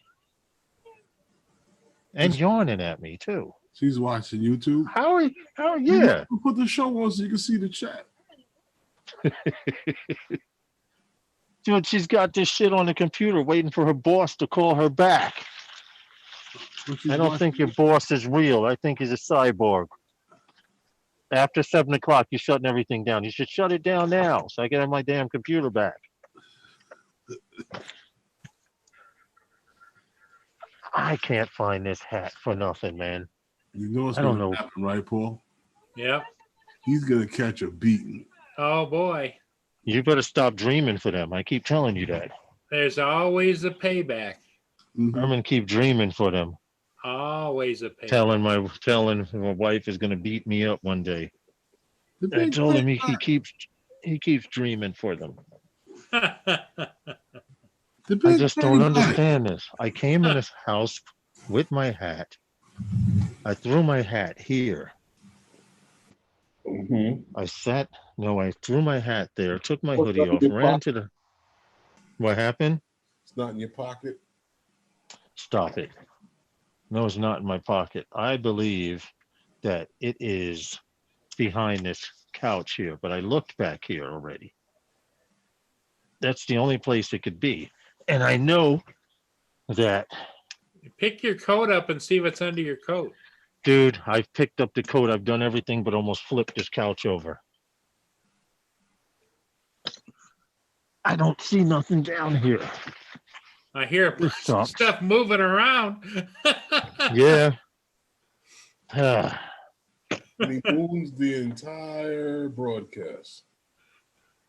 And yawning at me too. She's watching YouTube. How yeah. Put the show on so you can see the chat. Dude, she's got this shit on the computer waiting for her boss to call her back. I don't think your boss is real. I think he's a cyborg. After 7 o'clock, you're shutting everything down. You should shut it down now so I can have my damn computer back. I can't find this hat for nothing, man. You know what's going to happen, right, Paul? Yep. He's going to catch a beating. Oh, boy. You better stop dreaming for them. I keep telling you that. There's always a payback. Mm-hmm. I'm going to keep dreaming for them. Always a payback. Telling my wife is going to beat me up one day. I told him he keeps dreaming for them. I just don't understand this. I came in this house with my hat. I threw my hat here. Mm-hmm. I threw my hat there, took my hoodie off, ran to the... What happened? It's not in your pocket? Stop it. No, it's not in my pocket. I believe that it is behind this couch here, but I looked back here already. That's the only place it could be. And I know that... Pick your coat up and see what's under your coat. Dude, I've picked up the coat. I've done everything but almost flipped this couch over. I don't see nothing down here. I hear stuff moving around. Yeah. He owns the entire broadcast.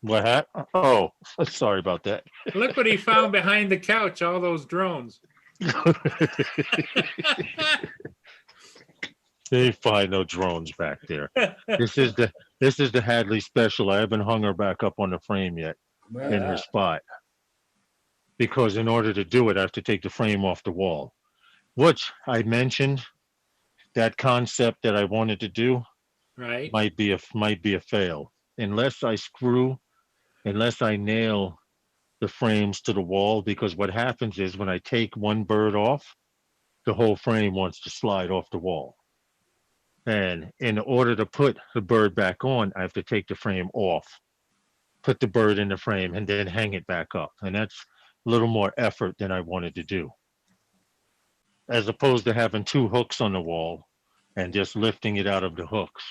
What happened? Oh, sorry about that. Look what he found behind the couch, all those drones. They find no drones back there. This is the Hadley special. I haven't hung her back up on the frame yet in her spot. Because in order to do it, I have to take the frame off the wall. Which I mentioned, that concept that I wanted to do, right, might be a fail. Unless I nail the frames to the wall, because what happens is when I take one bird off, the whole frame wants to slide off the wall. And in order to put the bird back on, I have to take the frame off, put the bird in the frame, and then hang it back up. And that's a little more effort than I wanted to do. As opposed to having 2 hooks on the wall and just lifting it out of the hooks.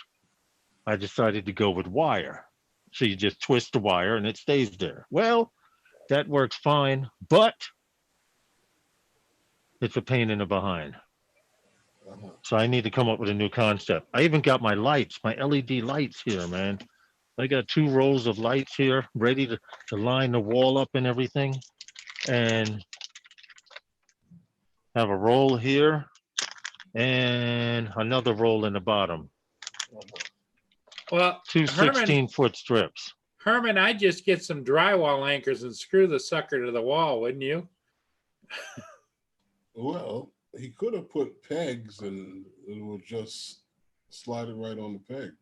I decided to go with wire. So you just twist the wire and it stays there. Well, That works fine, but it's a pain in the behind. Uh-huh. So I need to come up with a new concept. I even got my lights, my LED lights here, man. I got 2 rows of lights here ready to line the wall up and everything. And have a roll here and another roll in the bottom. Well, 2 Herman, 16-foot strips. Herman, I'd just get some drywall anchors and screw the sucker to the wall, wouldn't you? Well, he could have put pegs and it would just slide it right on the peg.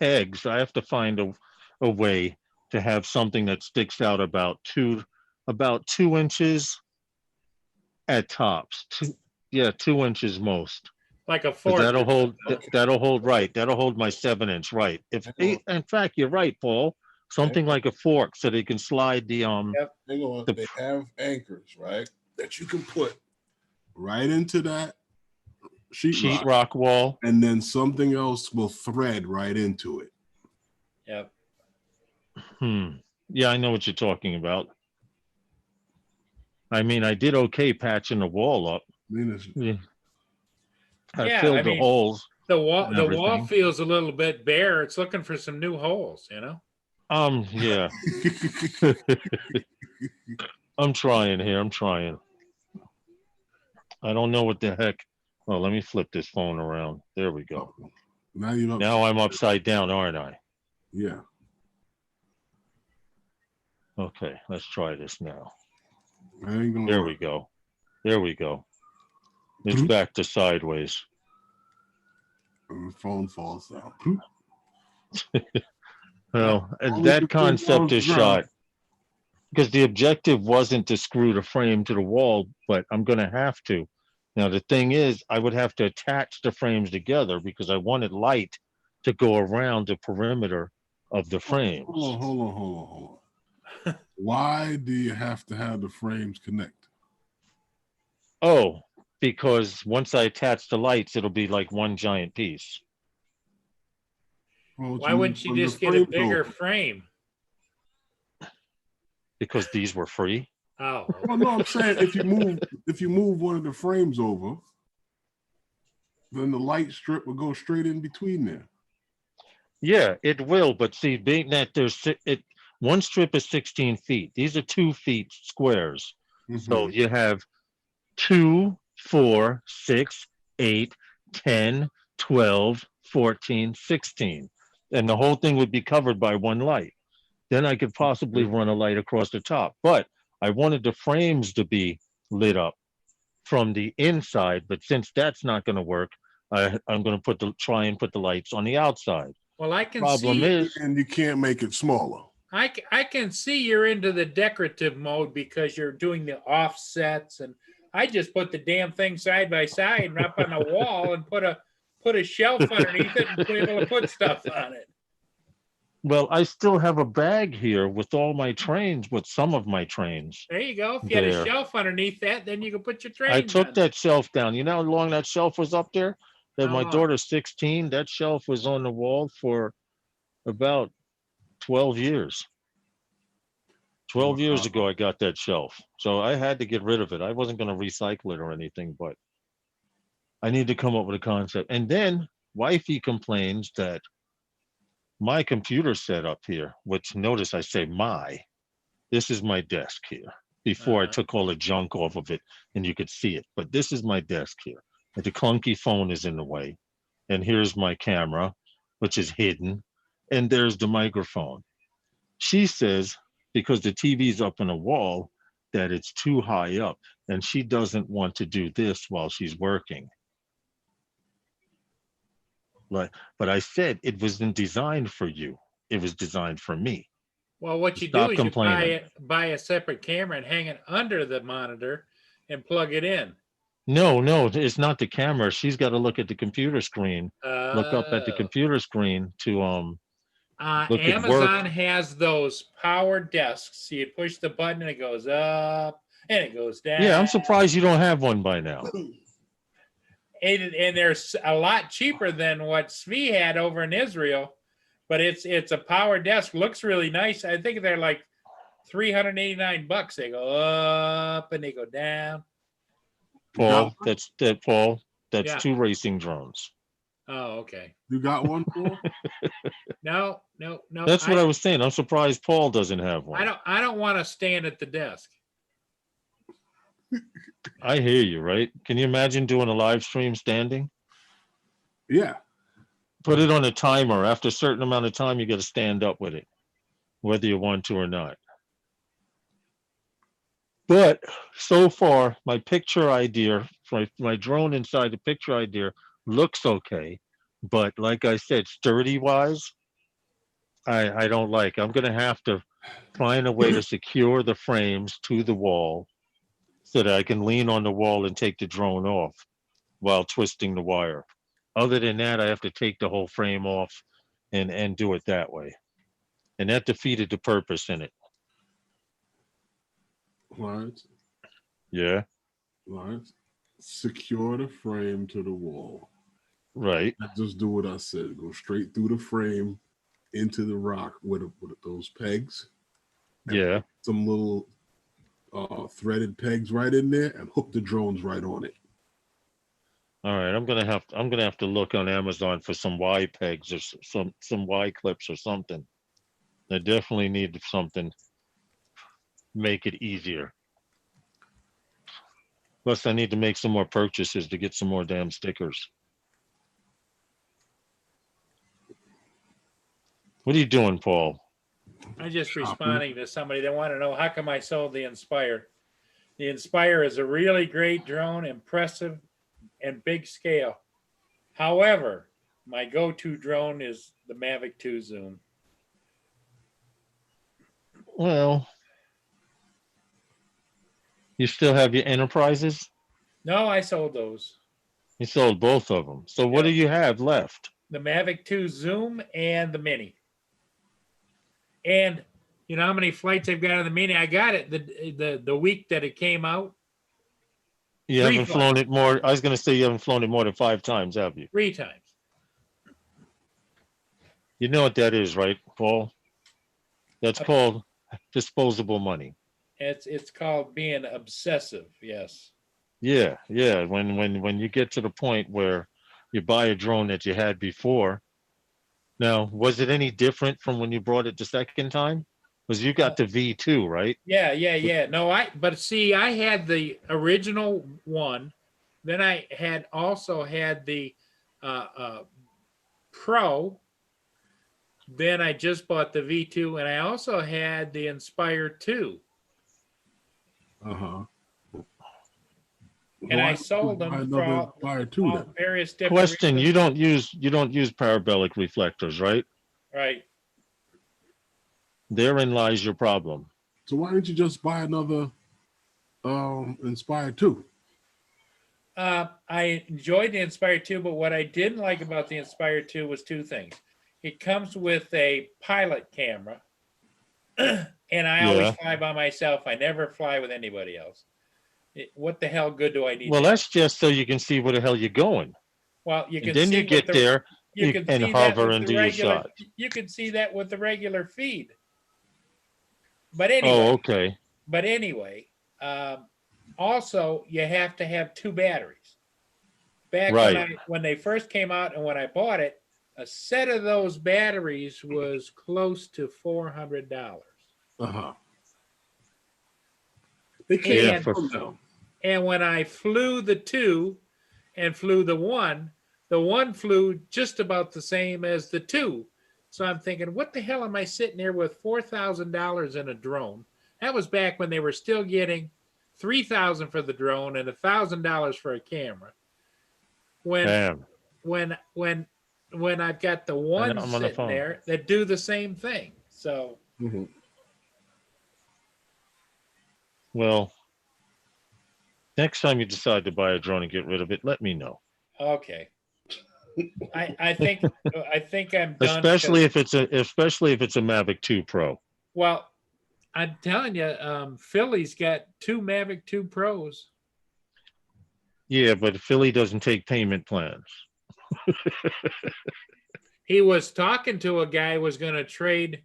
Pegs, I have to find a way to have something that sticks out about 2 inches at tops. 2 inches most. Like a 'Cause fork. that'll hold right. That'll hold my 7-inch, right. In fact, you're right, Paul. Something like a fork so they can slide the Yep. Hang on, they have anchors, right? That you can put right into that sheetrock wall. and then something else will thread right into it. Yep. Yeah, I know what you're talking about. I mean, I did okay patching the wall up. I filled the holes. The wall feels a little bit bare. It's looking for some new holes, you know? Yeah. I'm trying here. I'm trying. I don't know what the heck. Oh, let me flip this phone around. There we go. Now I'm upside down, aren't I? Yeah. Okay, let's try this now. There we go. There we go. It's back to sideways. And the phone falls down. Well, and that concept is shot because the objective wasn't to screw the frame to the wall, but I'm going to have to. Now, the thing is, I would have to attach the frames together because I wanted light to go around the perimeter of the frames. Hold on. Why do you have to have the frames connect? Oh, because once I attach the lights, it'll be like one giant piece. Why wouldn't you just get a bigger frame? Because these were free. Oh. Well, no, I'm saying if you move one of the frames over, then the light strip will go straight in between there. Yeah, it will. But see, being that one strip is 16 feet. These are 2 feet squares. Mm-hmm. So you have 2, 4, 6, 8, 10, 12, 14, 16. And the whole thing would be covered by one light. Then I could possibly run a light across the top. But I wanted the frames to be lit up from the inside. But since that's not going to work, I'm going to try and put the lights on the outside. Well, I can Problem is, and you can't make it smaller. I can see you're into the decorative mode because you're doing the offsets, and I just put the damn thing side by side and up on the wall and put a shelf underneath it and be able to put stuff on it. Well, I still have a bag here with all my trains, with some of my trains. There you go. If you had a shelf underneath that, then you could put your trains I took that shelf down. You know how long that shelf was up there? That my daughter's 16, that shelf was on the wall for about 12 years. 12 years ago, I got that shelf. So I had to get rid of it. I wasn't going to recycle it or anything, but I need to come up with a concept. And then wifey complains that my computer setup here, which notice I say this is my desk here. Before I took all the junk off of it and you could see it, but this is my desk here. The clunky phone is in the way. And here's my camera, which is hidden. And there's the microphone. She says, because the TV's up on a wall, that it's too high up. And she doesn't want to do this while she's working. But I said it wasn't designed for you. It was designed for me. Well, what you do is you buy a separate camera and hang it under the monitor and plug it in. No, it's not the camera. She's got to look at the computer screen. Look up at the computer screen to Amazon has those power desks. So you push the button and it goes up and it goes down. Yeah, I'm surprised you don't have one by now. And they're a lot cheaper than what Svi had over in Israel. but it's a power desk. Looks really nice. I think they're like $389. They go up and they go down. Paul, Paul. That's Yeah. 2 racing drones. Oh, okay. You got one, Paul? No. That's what I was saying. I'm surprised Paul doesn't have one. I don't want to stand at the desk. I hear you, right? Can you imagine doing a live stream standing? Yeah. Put it on a timer. After a certain amount of time, you got to stand up with it, whether you want to or not. But so far, my picture idea, my drone inside the picture idea looks okay. But like I said, sturdy-wise, I don't like. I'm going to have to find a way to secure the frames to the wall so that I can lean on the wall and take the drone off while twisting the wire. Other than that, I have to take the whole frame off and do it that way. And that defeated the purpose in it. Right. Yeah. Right. Secure the frame to the wall. Right. Just do what I said. Go straight through the frame into the rock with those pegs. Yeah. Some little threaded pegs right in there and hook the drones right on it. All right, I'm gonna have to look on Amazon for some Y pegs or some Y clips or something. I definitely need something. Make it easier. Plus, I need to make some more purchases to get some more damn stickers. What are you doing, Paul? I'm just responding to somebody that want to know how come I sold the Inspire. The Inspire is a really great drone, impressive and big scale. However, my go-to drone is the Mavic 2 Zoom. Well, you still have your Enterprises? No, I sold those. You sold both of them. So what do you have left? The Mavic 2 Zoom and the Mini. And you know how many flights I've got on the Mini? I got it the week that it came out. You haven't flown it more. I was going to say you haven't flown it more than 5 times, have you? 3 times. You know what that is, right, Paul? That's called disposable money. It's called being obsessive. Yes. Yeah. When you get to the point where you buy a drone that you had before. Now, was it any different from when you brought it the second time? Because you got the V2, right? Yeah. No, but see, I had the original one. Then I also had the Pro. Then I just bought the V2, and I also had the Inspire 2. And I sold them for all various different Question: reasons. You don't use parabolic reflectors, right? Right. Therein lies your problem. So why didn't you just buy another Inspire 2? I enjoyed the Inspire 2, but what I didn't like about the Inspire 2 was 2 things. It comes with a pilot camera, and I always fly by myself. I never fly with anybody else. What the hell good do I need? Well, that's just so you can see where the hell you're going. Well, you can. And then see you get there and hover and do your shot. You can see that with the regular feed. But anyway. Oh, okay. But anyway, also you have to have 2 batteries. Back when they first came out and when I bought it, a set of those batteries was close to $400. They can't them. And when I flew the 2 and flew the 1 flew just about the same as the 2. So I'm thinking, what the hell am I sitting there with $4,000 in a drone? That was back when they were still getting $3,000 for the drone and $1,000 for a camera. When I've got the 1 sitting there that do the same thing. So. Well, next time you decide to buy a drone and get rid of it, let me know. Okay. I think I'm done. Especially if it's a Mavic 2 Pro. Well, I'm telling you, Philly's got 2 Mavic 2 Pros. Yeah, but Philly doesn't take payment plans. He was talking to a guy who was going to trade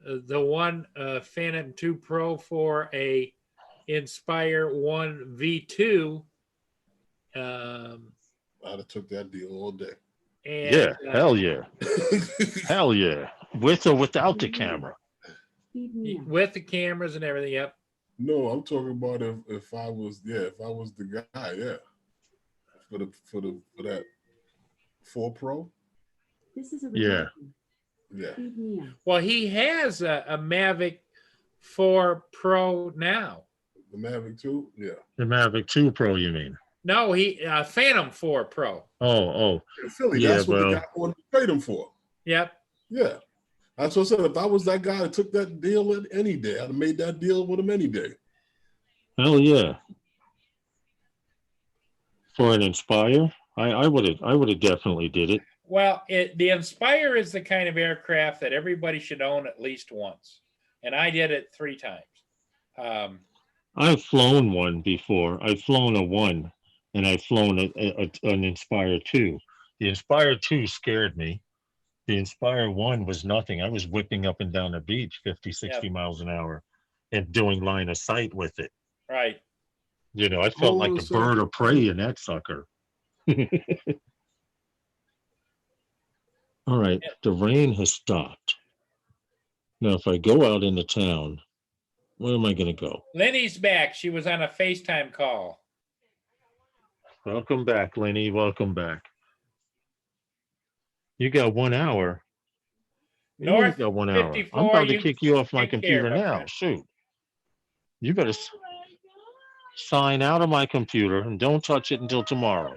the one Phantom 2 Pro for a Inspire 1 V2. I'd have took that deal all day. And, Yeah, hell yeah. Hell yeah. With or without the camera. with the cameras and everything. Yep. No, I'm talking about if I was the guy, yeah. For that 4 Pro. This is a Yeah. Yeah. Well, he has a Mavic 4 Pro now. The Mavic 2? Yeah. The Mavic 2 Pro, you mean? No, he Phantom 4 Pro. Oh. In Philly, Yeah, that's what well. the guy wanted to trade him for. Yep. Yeah. That's what I said. If I was that guy that took that deal any day, I'd have made that deal with him any day. Hell yeah. For an Inspire? I would have definitely did it. Well, the Inspire is the kind of aircraft that everybody should own at least once, and I did it 3 times. I've flown one before. I've flown a 1, and I've flown an Inspire 2. The Inspire 2 scared me. The Inspire 1 was nothing. I was whipping up and down the beach 50, 60 miles an hour and doing line of sight with it. Right. You know, I felt like the bird of prey in that sucker. All right, the rain has stopped. Now, if I go out in the town, where am I going to go? Lenny's back. She was on a FaceTime call. Welcome back, Lenny. Welcome back. You got 1 hour. North You got 1 hour. 54, I'm about to you kick you off my take care, computer my now. friend. Shoot. You better sign out of my computer and don't touch it until tomorrow.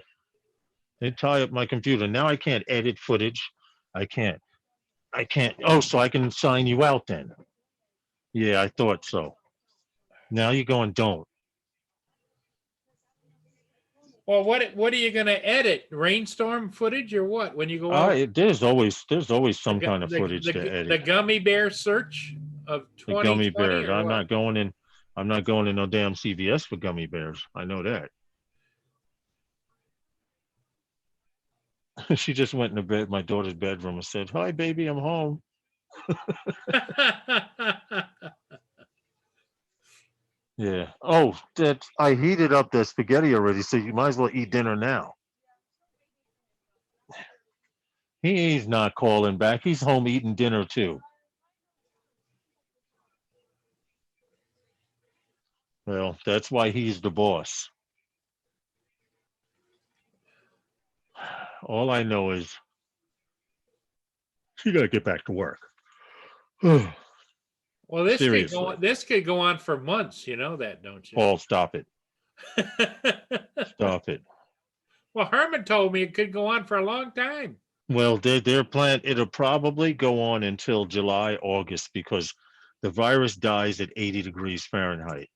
They tie up my computer. Now I can't edit footage. I can't. Oh, so I can sign you out then. Yeah, I thought so. Now you're going, don't. Well, what are you going to edit? Rainstorm footage or what? When you go out, There's always some kind of footage to the edit. gummy bear search of The 2020 gummy or bears. I'm what? not going in no damn CVS for gummy bears. I know that. She just went into my daughter's bedroom and said, "Hi, baby, I'm home." Yeah. Oh, I heated up the spaghetti already, so you might as well eat dinner now. He's not calling back. He's home eating dinner too. Well, that's why he's the boss. All I know is she gotta get back to work. Well, this Seriously. could go on for months. You know that, don't you? Paul, stop it. Stop it. Well, Herman told me it could go on for a long time. Well, their plan, it'll probably go on until July, August, because the virus dies at 80 degrees Fahrenheit.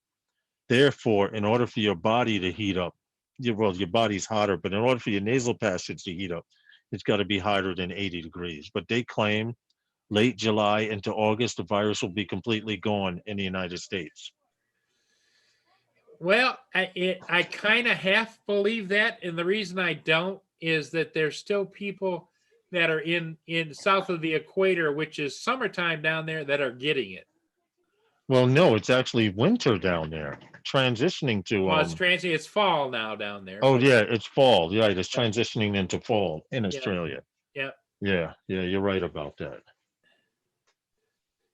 Therefore, in order for your body to heat up, your body's hotter, but in order for your nasal passage to heat up, it's got to be hotter than 80 degrees. But they claim late July into August, the virus will be completely gone in the United States. Well, I kind of half believe that, and the reason I don't is that there's still people that are in south of the equator, which is summertime down there, that are getting it. Well, no, it's actually winter down there, transitioning to. Well, it's fall now down there. Oh yeah, it's fall. Yeah, it's transitioning into fall in Australia. Yeah. Yeah, you're right about that.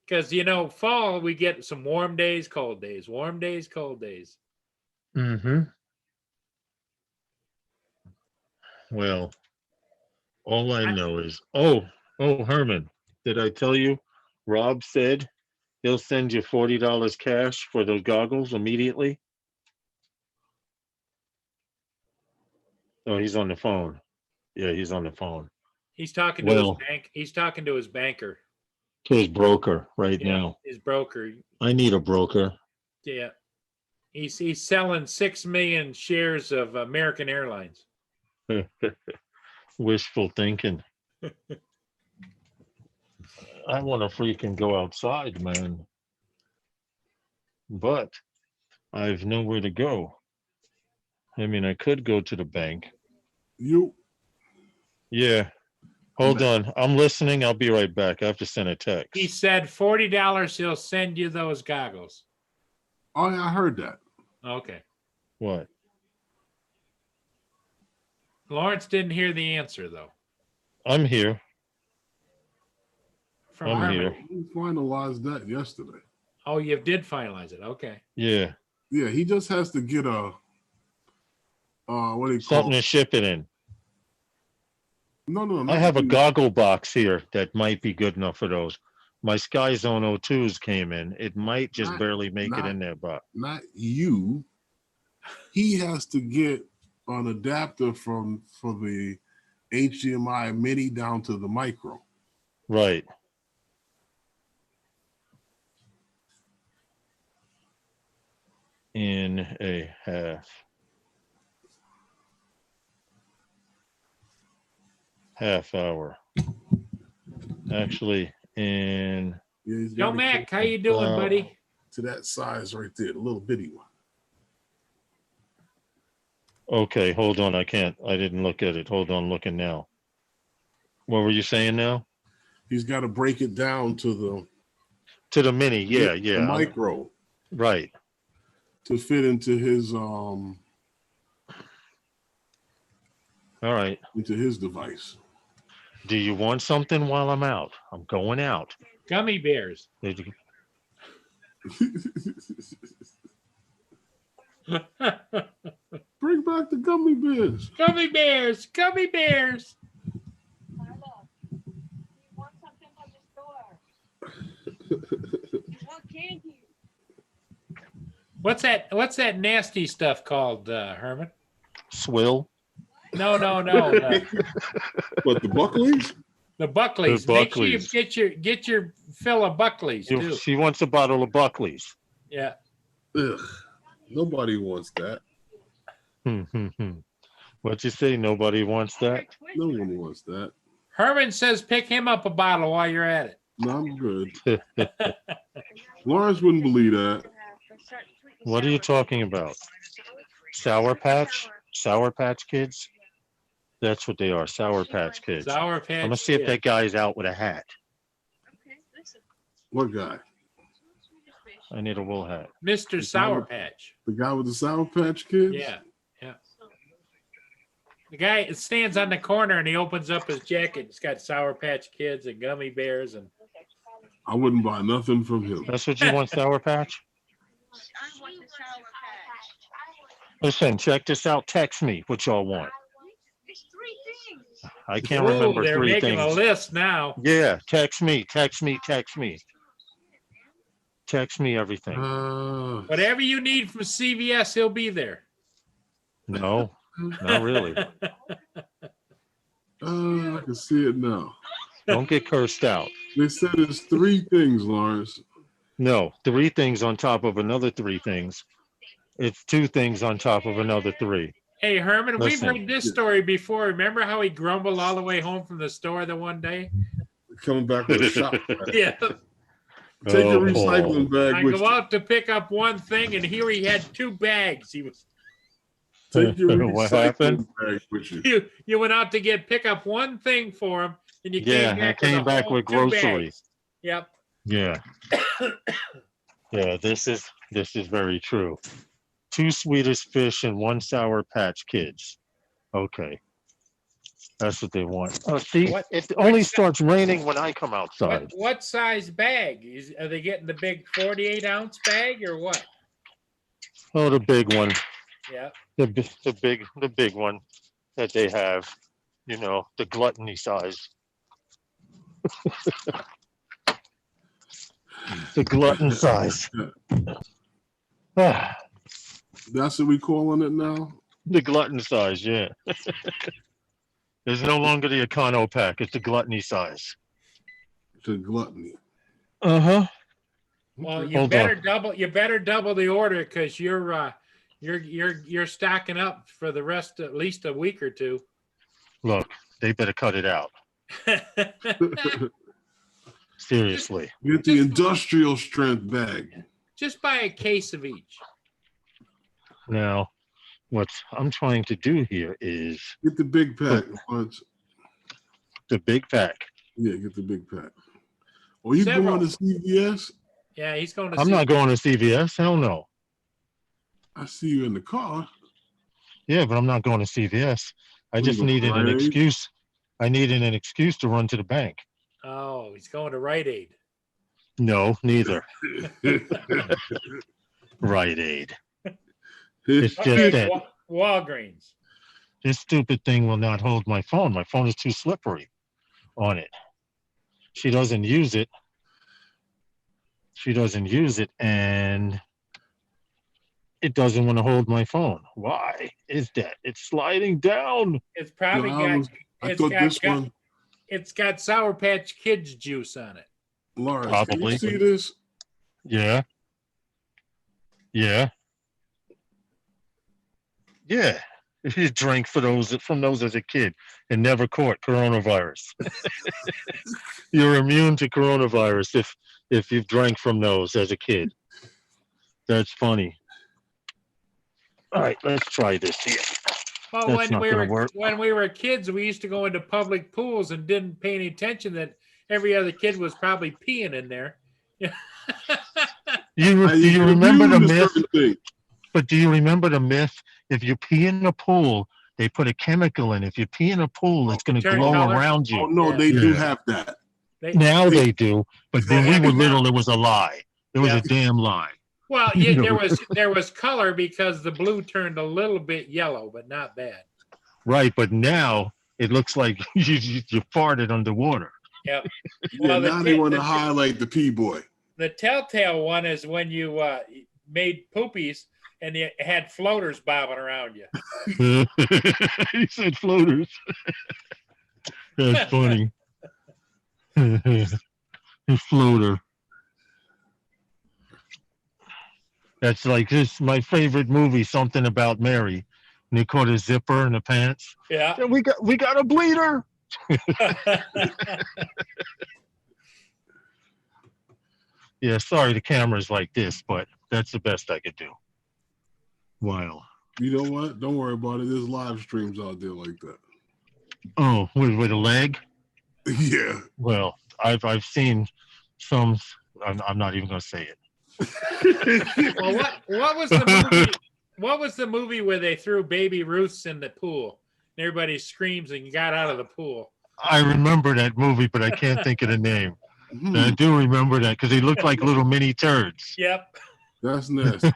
Because fall we get some warm days, cold days, warm days, cold days. Mm-hmm. Well, all I know is, oh, Herman, did I tell you? Rob said he'll send you $40 cash for those goggles immediately. Oh, he's on the phone. Yeah, he's on the phone. He's talking to his bank. He's talking to his banker. To his broker now. His broker. I need a broker. Yeah. He's selling 6 million shares of American Airlines. Wishful thinking. I want to freaking go outside, man. But I've nowhere to go. I mean, I could go to the bank. You? Yeah. Hold on. I'm listening. I'll be right back. I have to send a text. He said $40. He'll send you those goggles. Oh, yeah, I heard that. Okay. What? Lawrence didn't hear the answer though. I'm here. From I'm Harmon. here. We finalized that yesterday. Oh, you did finalize it. Okay. Yeah. Yeah, he just has to get a what do you call Something it? to ship it in. No, I have a goggle box here that might be good enough for those. My Sky Zone O2s came in. It might just barely make it in there, but not you. He has to get an adapter for the HDMI mini down to the micro. right. In a half hour. Actually, in Yeah, he's Yo, gotta Mac, get how you doing, buddy? to that size right there, the little bitty one. okay, hold on. I didn't look at it. Hold on, looking now. What were you saying now? He's got to break it down to To the mini, the yeah. micro Right. to fit into his All right. into his device. Do you want something while I'm out? I'm going out. Gummy bears. Did you- Bring back the gummy bears. Gummy bears. Gummy bears. Carla, you want something from the store? You want candy? What's that nasty stuff called, Herman? Swill. No. What, the Buckleys? The Buckleys. The Make sure you Buckleys. get your fill of Buckleys too. She wants a bottle of Buckley's. Yeah. Ugh, nobody wants that. What'd you say? Nobody wants that? No one wants that. Herman says pick him up a bottle while you're at it. No, I'm good. Lawrence wouldn't believe that. What are you talking about? Sour Patch? Sour Patch Kids? That's what they are, Sour Patch Kids. Sour Patch. I'm gonna see if Kids. that guy's out with a hat. What guy? I need a wool hat. Mr. Sour Patch. The guy with the Sour Patch Kids? Yeah. The guy stands on the corner and he opens up his jacket. It's got Sour Patch Kids and gummy bears and I wouldn't buy nothing from him. That's what you want, Sour Patch? I want the Sour Patch. Listen, check this out. Text me what y'all want. It's 3 things. I can't Ooh, remember they're 3 making a things. list now. Yeah, text me everything. Whatever you need from CVS, he'll be there. No, not really. I can see it now. Don't get cursed out. They said it's 3 things, Lawrence. No, 3 things on top of another 3 things. It's 2 things on top of another 3. Hey, Herman, Listen. we've heard this story before. Remember how he grumbled all the way home from the store the one day? Coming back with a shop. Yeah. Take your Oh. recycling bag I with go you. out to pick up one thing, and here he had 2 bags. He was Take your What recycling happened? bag with you. you went out to pick up one thing for him, and you Yeah, came I back came with a back whole with 2 groceries. bags. Yep. Yeah. Yeah, this is very true. 2 Swedish fish and 1 Sour Patch Kids. Okay. That's what they want. Oh, see, What- it only starts raining when I come outside. What size bag? Are they getting the big 48-ounce bag or what? Oh, the big one. Yeah. The big one that they have. You know, the gluttony size. The glutton size. Ah, That's what we calling it now? the glutton size, yeah. There's no longer the Econo pack. It's the gluttony size. To gluttony. Uh-huh. Well, you Hold better on. double the order because you're stocking up for the rest at least a week or 2. Look, they better cut it out. Seriously. Get the industrial strength bag. Just buy a case of each. Now, what I'm trying to do here is Get the big pack. Lawrence. the big pack. Yeah, get the big pack. Oh, you Several. going to CVS? Yeah, he's going to. I'm not going to CVS. Hell no. I see you in the car. Yeah, but I'm not going to CVS. I What, just you going to needed an Rite Aid? excuse. I needed an excuse to run to the bank. Oh, he's going to Rite Aid. No, neither. Rite Aid. It's just Okay, that Walgreens. this stupid thing will not hold my phone. My phone is too slippery on it. She doesn't use it. And it doesn't want to hold my phone. Why is that? It's sliding down. It's probably It's got Sour Patch Kids juice on it. Lawrence, Probably. can you see this? Yeah. You drank from those as a kid and never caught coronavirus. You're immune to coronavirus if you've drank from those as a kid. That's funny. All right, let's try this here. Well, That's not gonna work. when we were kids, we used to go into public pools and didn't pay any attention that every other kid was probably peeing in there. Do you remember the myth? But do you remember the myth? If you pee in a pool, they put a chemical in. If you pee in a pool, it's going to glow color. around you. Oh no, they do have that. Now they do, but when we were little, it was a lie. It was a damn lie. Well, yeah, there was color because the blue turned a little bit yellow, but not bad. Right, but now it looks like you farted underwater. Yep. Well, now they want to highlight the pee boy. The telltale one is when you made poopies and you had floaters bobbing around you. He said floaters. That's funny. Floater. That's like this. My favorite movie, Something About Mary. And they caught a zipper in the pants. Yeah. And we got a bleeder. Yeah, sorry the camera's like this, but that's the best I could do. Wow. You know what? Don't worry about it. There's live streams out there like that. Oh, with a leg? Yeah. Well, I've seen some. I'm not even going to say it. Well, what was the movie? What was the movie where they threw Baby Ruths in the pool and everybody screams and got out of the pool? I remember that movie, but I can't think of the name. I do remember that because they looked like little mini turds. Yep. That's nasty.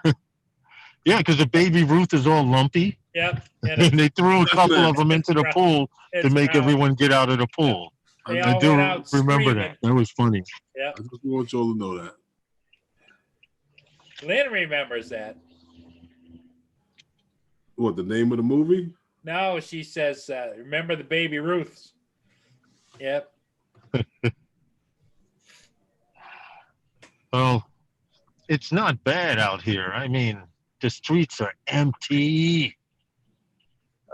Yeah, because the Baby Ruth is all lumpy. Yep. And they threw a couple of them into the pool to make everyone get out of the pool. I do remember that. That was funny. Yeah. I just want y'all to know that. Lynn remembers that. What, the name of the movie? No, she says, remember the Baby Ruths. Yep. Well, it's not bad out here. I mean, the streets are empty.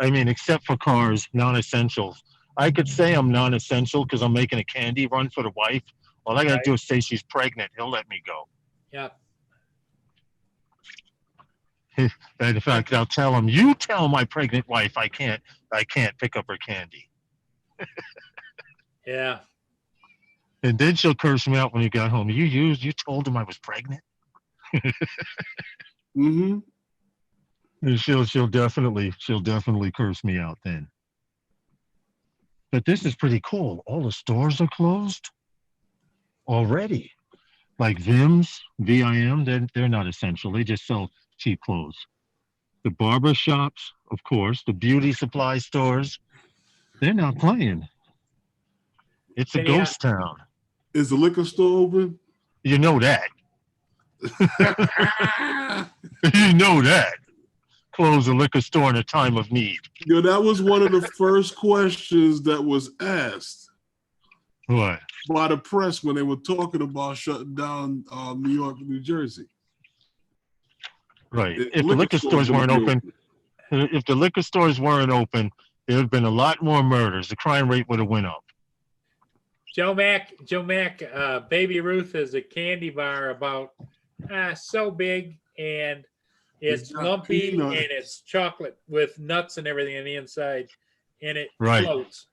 I mean, except for cars, non-essentials. I could say I'm non-essential because I'm making a candy run for the wife. All I got to do is say she's pregnant. He'll let me go. Yep. In fact, I'll tell him, you tell my pregnant wife I can't pick up her candy. Yeah. And then she'll curse me out when you got home. You told him I was pregnant? Mm-hmm. And she'll definitely curse me out then. But this is pretty cool. All the stores are closed already. Like Vim's, VIM, they're not essential. They just sell cheap clothes. The barber shops, of course, the beauty supply stores, they're not playing. It's a ghost town. Is the liquor store open? You know that. You know that. Close a liquor store in a time of need. Yo, that was one of the first questions that was asked. What? By the press when they were talking about shutting down New York and New Jersey. Right. If the liquor stores weren't open, there would have been a lot more murders. The crime rate would have went up. Joe Mack, Baby Ruth is a candy bar about so big, and it's lumpy and it's chocolate with nuts and everything on the inside, and it floats.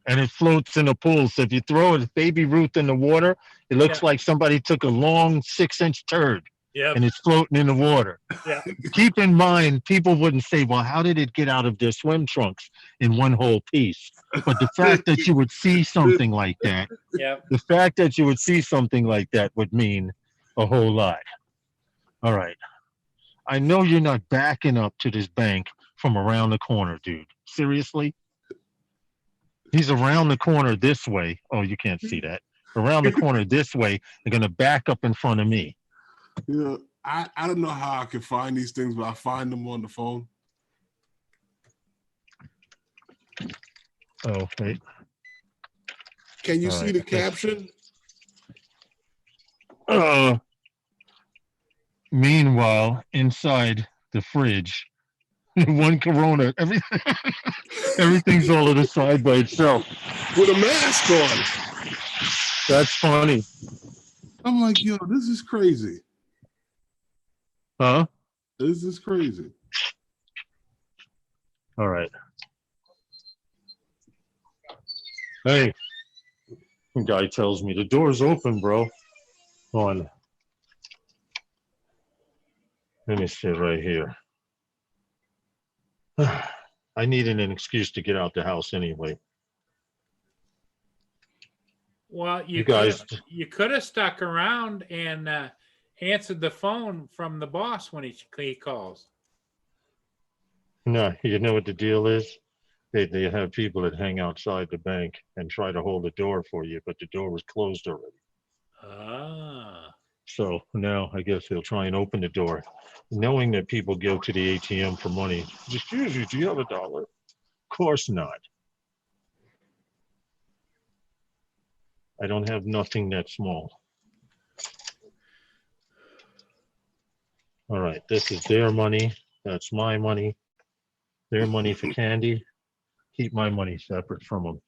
and it floats in the pool. So if you throw a baby Ruth in the water, it looks Yeah. like somebody took a long 6-inch turd Yep. and it's floating in the water. Yeah. Keep in mind, people wouldn't say, well, how did it get out of their swim trunks in one whole piece? But the fact that you would see something like that, Yep. the fact that you would see something like that would mean a whole lot. All right. I know you're not backing up to this bank from around the corner, dude. Seriously? He's around the corner this way. Oh, you can't see that. Around the corner this way. They're going to back up in front of me. You know, I don't know how I can find these things, but I find them on the phone. Oh, wait. Can you All see right. the caption? Meanwhile, inside the fridge, one Corona, everything's all to the side by itself. With a mask on. That's funny. I'm like, yo, this is crazy. Huh? This is crazy. All right. Hey, the guy tells me the door's open, bro. On. Let me sit right here. I needed an excuse to get out the house anyway. Well, You guys, you could have stuck around and answered the phone from the boss when he calls. no, you know what the deal is? They have people that hang outside the bank and try to hold the door for you, but the door was closed already. Ah. So now I guess they'll try and open the door, knowing that people go to the ATM for money. Excuse you, do you have $1? Of course not. I don't have nothing that small. All right, this is their money. That's my money. Their money for candy. Keep my money separate from them.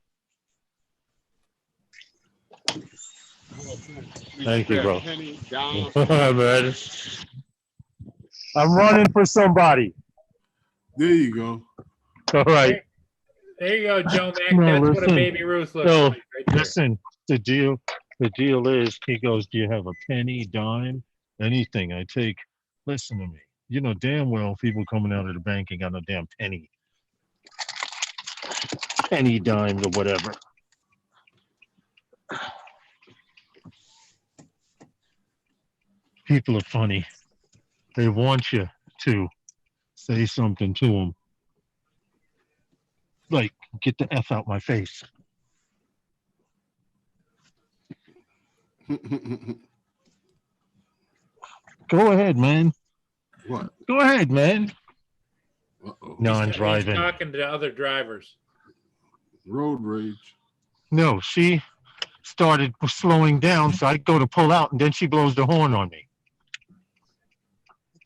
Thank you, bro. Man. I'm running for somebody. There you go. All right. There you go, Joe Mac. No, That's what a listen. baby Ruth looks No, like right there. listen, the deal is, he goes, do you have a penny, dime, anything? I take, listen to me. You know damn well people coming out of the bank ain't got no damn penny, dime, or whatever. People are funny. They want you to say something to them. Like, get the F out my face. Go ahead, man. What? Go ahead, man. Uh-oh. No, I'm He's driving. talking to other drivers. Road rage. No, she started slowing down, so I go to pull out, and then she blows the horn on me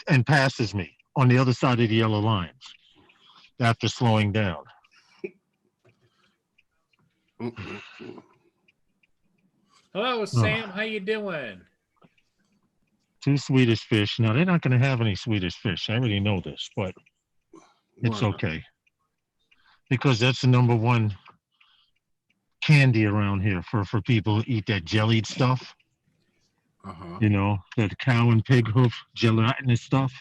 and passes me on the other side of the yellow lines after slowing down. Hello, Sam. How you doing? 2 Swedish fish. Now, they're not going to have any Swedish fish. I already know this, but it's okay. Because that's the #1 candy around here for people who eat that jellied stuff. Uh-huh. You know, that cow and pig hoof gelatinous stuff.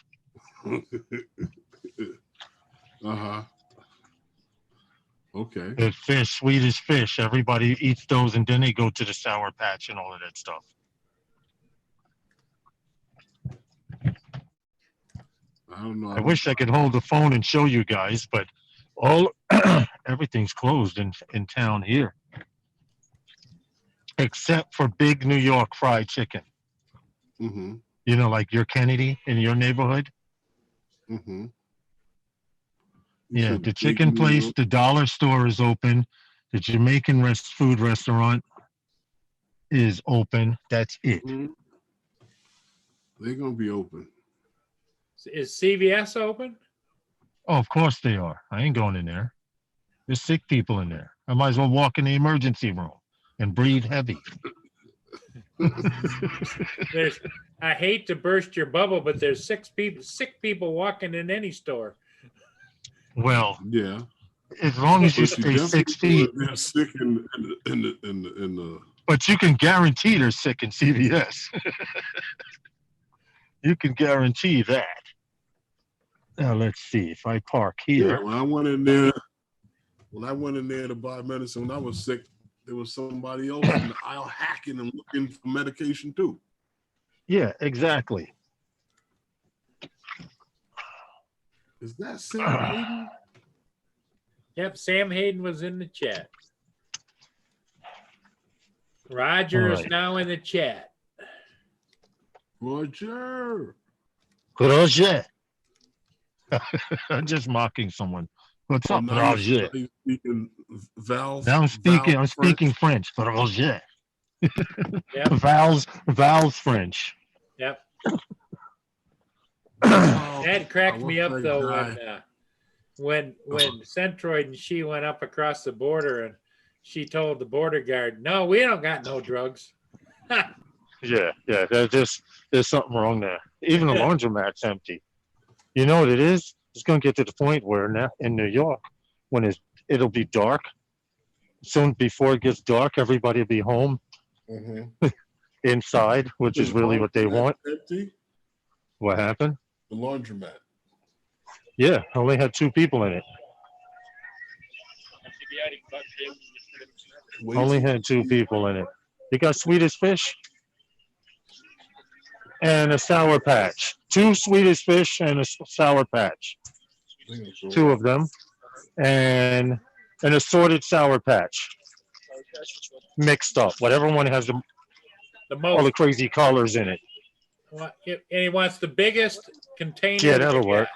Uh-huh. Okay. The fish, Swedish fish. Everybody eats those, and then they go to the Sour Patch and all of that stuff. I don't know. I wish I could hold the phone and show you guys, but everything's closed in town here, except for Big New York Fried Chicken. Mm-hmm. You know, like your Kennedy in your neighborhood. Mm-hmm. Yeah, the chicken place, the dollar store is open. The Jamaican food restaurant is open. That's it. Mm-hmm. They're gonna be open. Is CVS open? Oh, of course they are. I ain't going in there. There's sick people in there. I might as well walk in the emergency room and breathe heavy. I hate to burst your bubble, but there's sick people walking in any store. Well, Yeah. as long as you But you stay 6 definitely feet. they're sick in the But you can guarantee they're sick in CVS. You can guarantee that. Now let's see if I park here. yeah. When I went in there to buy medicine when I was sick, there was somebody else in the aisle hacking and looking for medication too. Yeah, exactly. Is that Sam Hayden? Yep, Sam Hayden was in the chat. Roger is Alright. now in the chat. Roger. Roger. I'm just mocking someone. What's up, now Roger? he's speaking Val's. Now I'm speaking French. Roger. Yep, Val's French. yep. Oh, That cracked I me want up that though guy. when Centroid and she went up across the border and she told the border guard, "No, we don't got no drugs." Yeah. There's something wrong there. Even the laundromat's empty. You know what it is? It's going to get to the point where now in New York, when it'll be dark, soon before it gets dark, everybody will be home inside, which is really what they want. Empty? What happened? The laundromat. Yeah, only had 2 people in it. Only had 2 people in it. You got Swedish fish and a Sour Patch. 2 Swedish fish and a Sour Patch. 2 of them. And an assorted Sour Patch. Mixed up. Whatever one has all the most. crazy colors in it. And he wants the biggest container. Yeah, that'll work.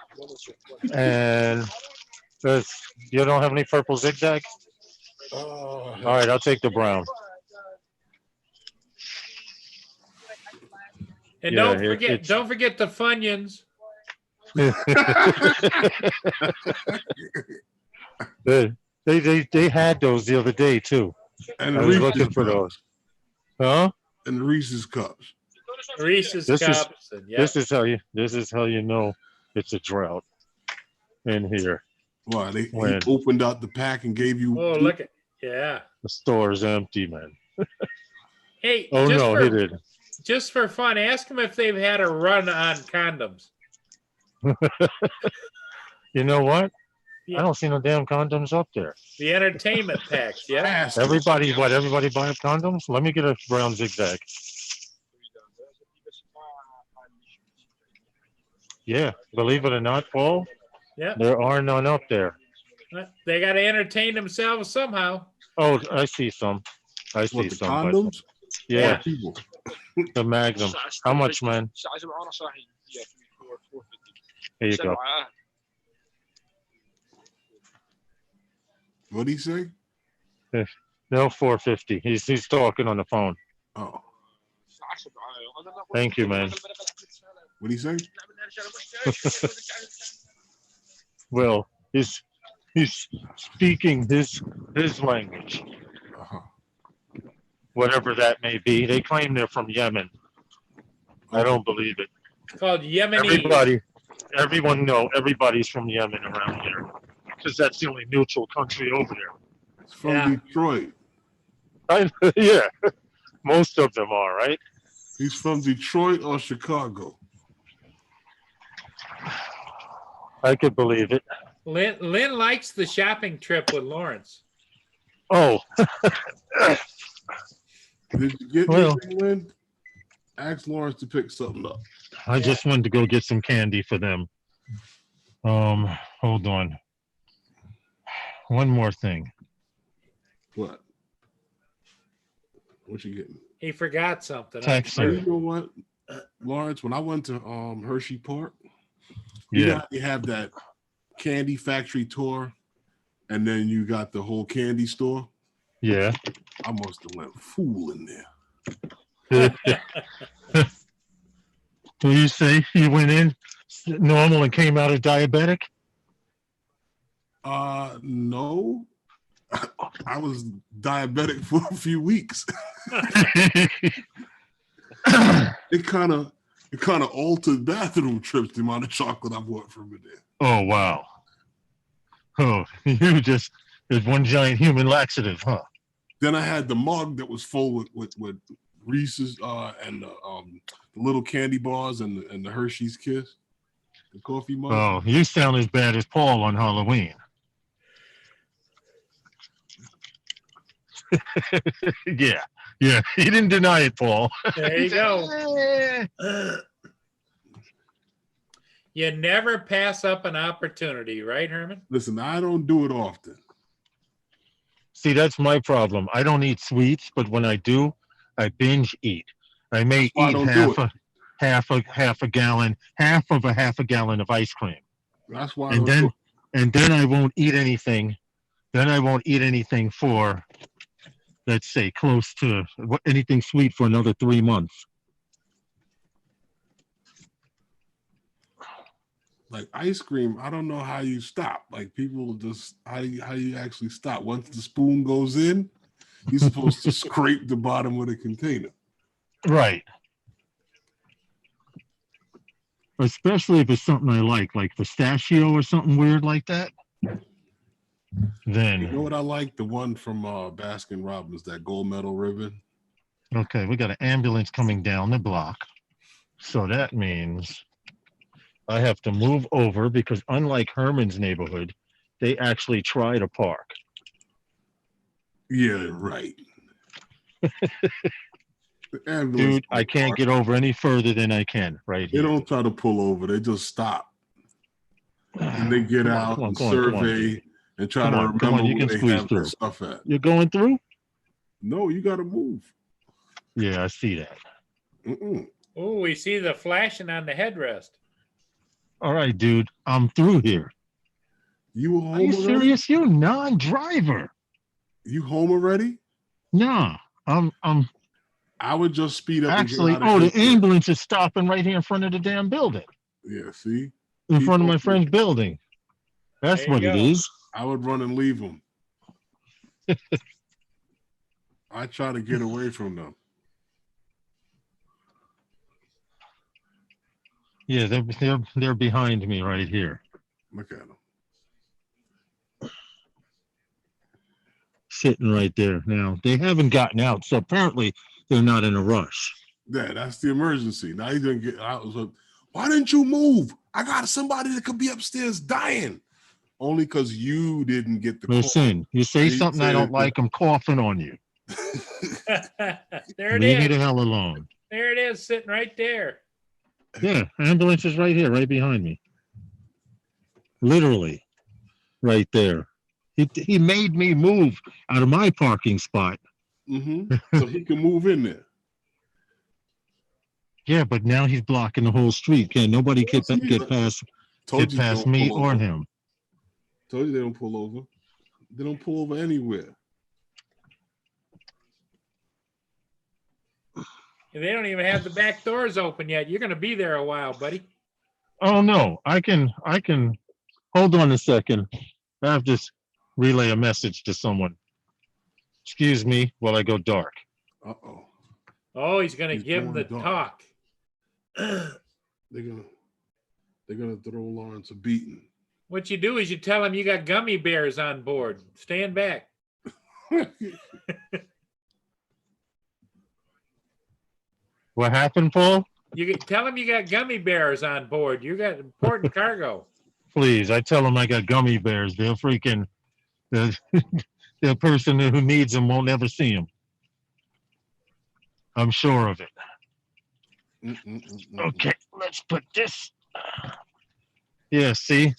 And you don't have any purple zigzag? All right, I'll take the brown. And Yeah, don't forget the Funyuns. They had those the other day too. And I was looking for those. Huh? And the Reese's cups. Reese's This is- cups. This is how you know it's a drought in here. Why he When? opened out the pack and gave you? Oh, look at The store is empty, man. Hey, Oh no, he did. Just for fun, ask them if they've had a run on condoms. You know what? Yeah. I don't see no damn condoms up there. The entertainment packs, yeah. Everybody buying condoms? Let me get a brown zigzag. Yeah, believe it or not, Paul, Yep. there are none up there. They got to entertain themselves somehow. Oh, I see some. I see What, the some. condoms? Yeah, People. the Magnum. How much, man? Here you go. What'd he say? No, 450. He's talking on the phone. Oh, Thank you, man. what'd he say? Well, he's speaking his language, whatever that may be. They claim they're from Yemen. I don't believe it. It's called Yemeni. Everybody's from Yemen around here because that's the only neutral country over there. It's from Detroit. Yeah, most of them are, right? He's from Detroit or Chicago. I could believe it. Lynn likes the shopping trip with Lawrence. Oh. Did you get anything, Lynn? Ask Lawrence to pick something up. I just wanted to go get some candy for them. Hold on. One more thing. What? What you getting? He forgot something. Texter. You know what, Lawrence? When I went to Hershey Park, Yeah. you have that candy factory tour, and then you got the whole candy store. Yeah. I must have went fool in there. Do you say you went in normal and came out as diabetic? No. I was diabetic for a few weeks. It kind of altered bathroom trips, the amount of chocolate I bought from it there. Oh, wow. Oh, there's one giant human laxative, huh? Then I had the mug that was full with Reese's and the little candy bars and the Hershey's Kiss, the coffee mug. Oh, you sound as bad as Paul on Halloween. Yeah, he didn't deny it, Paul. There you go. You never pass up an opportunity, right, Herman? Listen, I don't do it often. See, that's my problem. I don't eat sweets, but when I do, I binge eat. I may eat half of a gallon of ice cream. That's why. And then I won't eat anything. Then I won't eat anything for, let's say, close to anything sweet for another 3 months. Like ice cream, I don't know how you stop. Like people just how you actually stop. Once the spoon goes in, you're supposed to scrape the bottom of the container. Right. Especially if it's something I like pistachio or something weird like that. Then you know what I like? The one from Baskin Robbins, that gold medal ribbon. Okay, we got an ambulance coming down the block. So that means I have to move over because unlike Herman's neighborhood, they actually try to park. Yeah, right. Dude, I can't get over any further than I can right here. They don't try to pull over. They just stop. And they get out and survey and try to remember where they have their stuff at. You're going through? No, you got to move. Yeah, I see that. Oh, we see the flashing on the headrest. All right, dude, I'm through here. You home? Are you serious? You're non-driver. You home already? No, I would just speed up. Actually, the ambulance is stopping right here in front of the damn building. Yeah, see? In front of my friend's building. That's what it is. I would run and leave them. I try to get away from them. Yeah, they're behind me right here. Look at them. Sitting right there. Now, they haven't gotten out, so apparently they're not in a rush. Yeah, that's the emergency. Now he's going to get out. Why didn't you move? I got somebody that could be upstairs dying. Only because you didn't get the call. Listen, you say something I don't like, I'm coughing on you. There it Leave is. me the hell alone. There it is, sitting right there. Yeah, ambulance is right here, right behind me. Literally, right there. He made me move out of my parking spot. So he can move in there. Yeah, but now he's blocking the whole street. Can't nobody get past me or him. Told you they don't pull over. They don't pull over anywhere. They don't even have the back doors open yet. You're going to be there a while, buddy. Oh no, I can hold on a second. I have to relay a message to someone. Excuse me while I go dark. Uh-oh. Oh, he's going to give him the talk. They're gonna throw Lawrence a beating. What you do is you tell him you got gummy bears on board. Stand back. What happened, Paul? You tell him you got gummy bears on board. You got important cargo. Please, I tell them I got gummy bears. They'll freaking the person who needs them won't ever see them. I'm sure of it. Okay, let's put this. Yeah, see?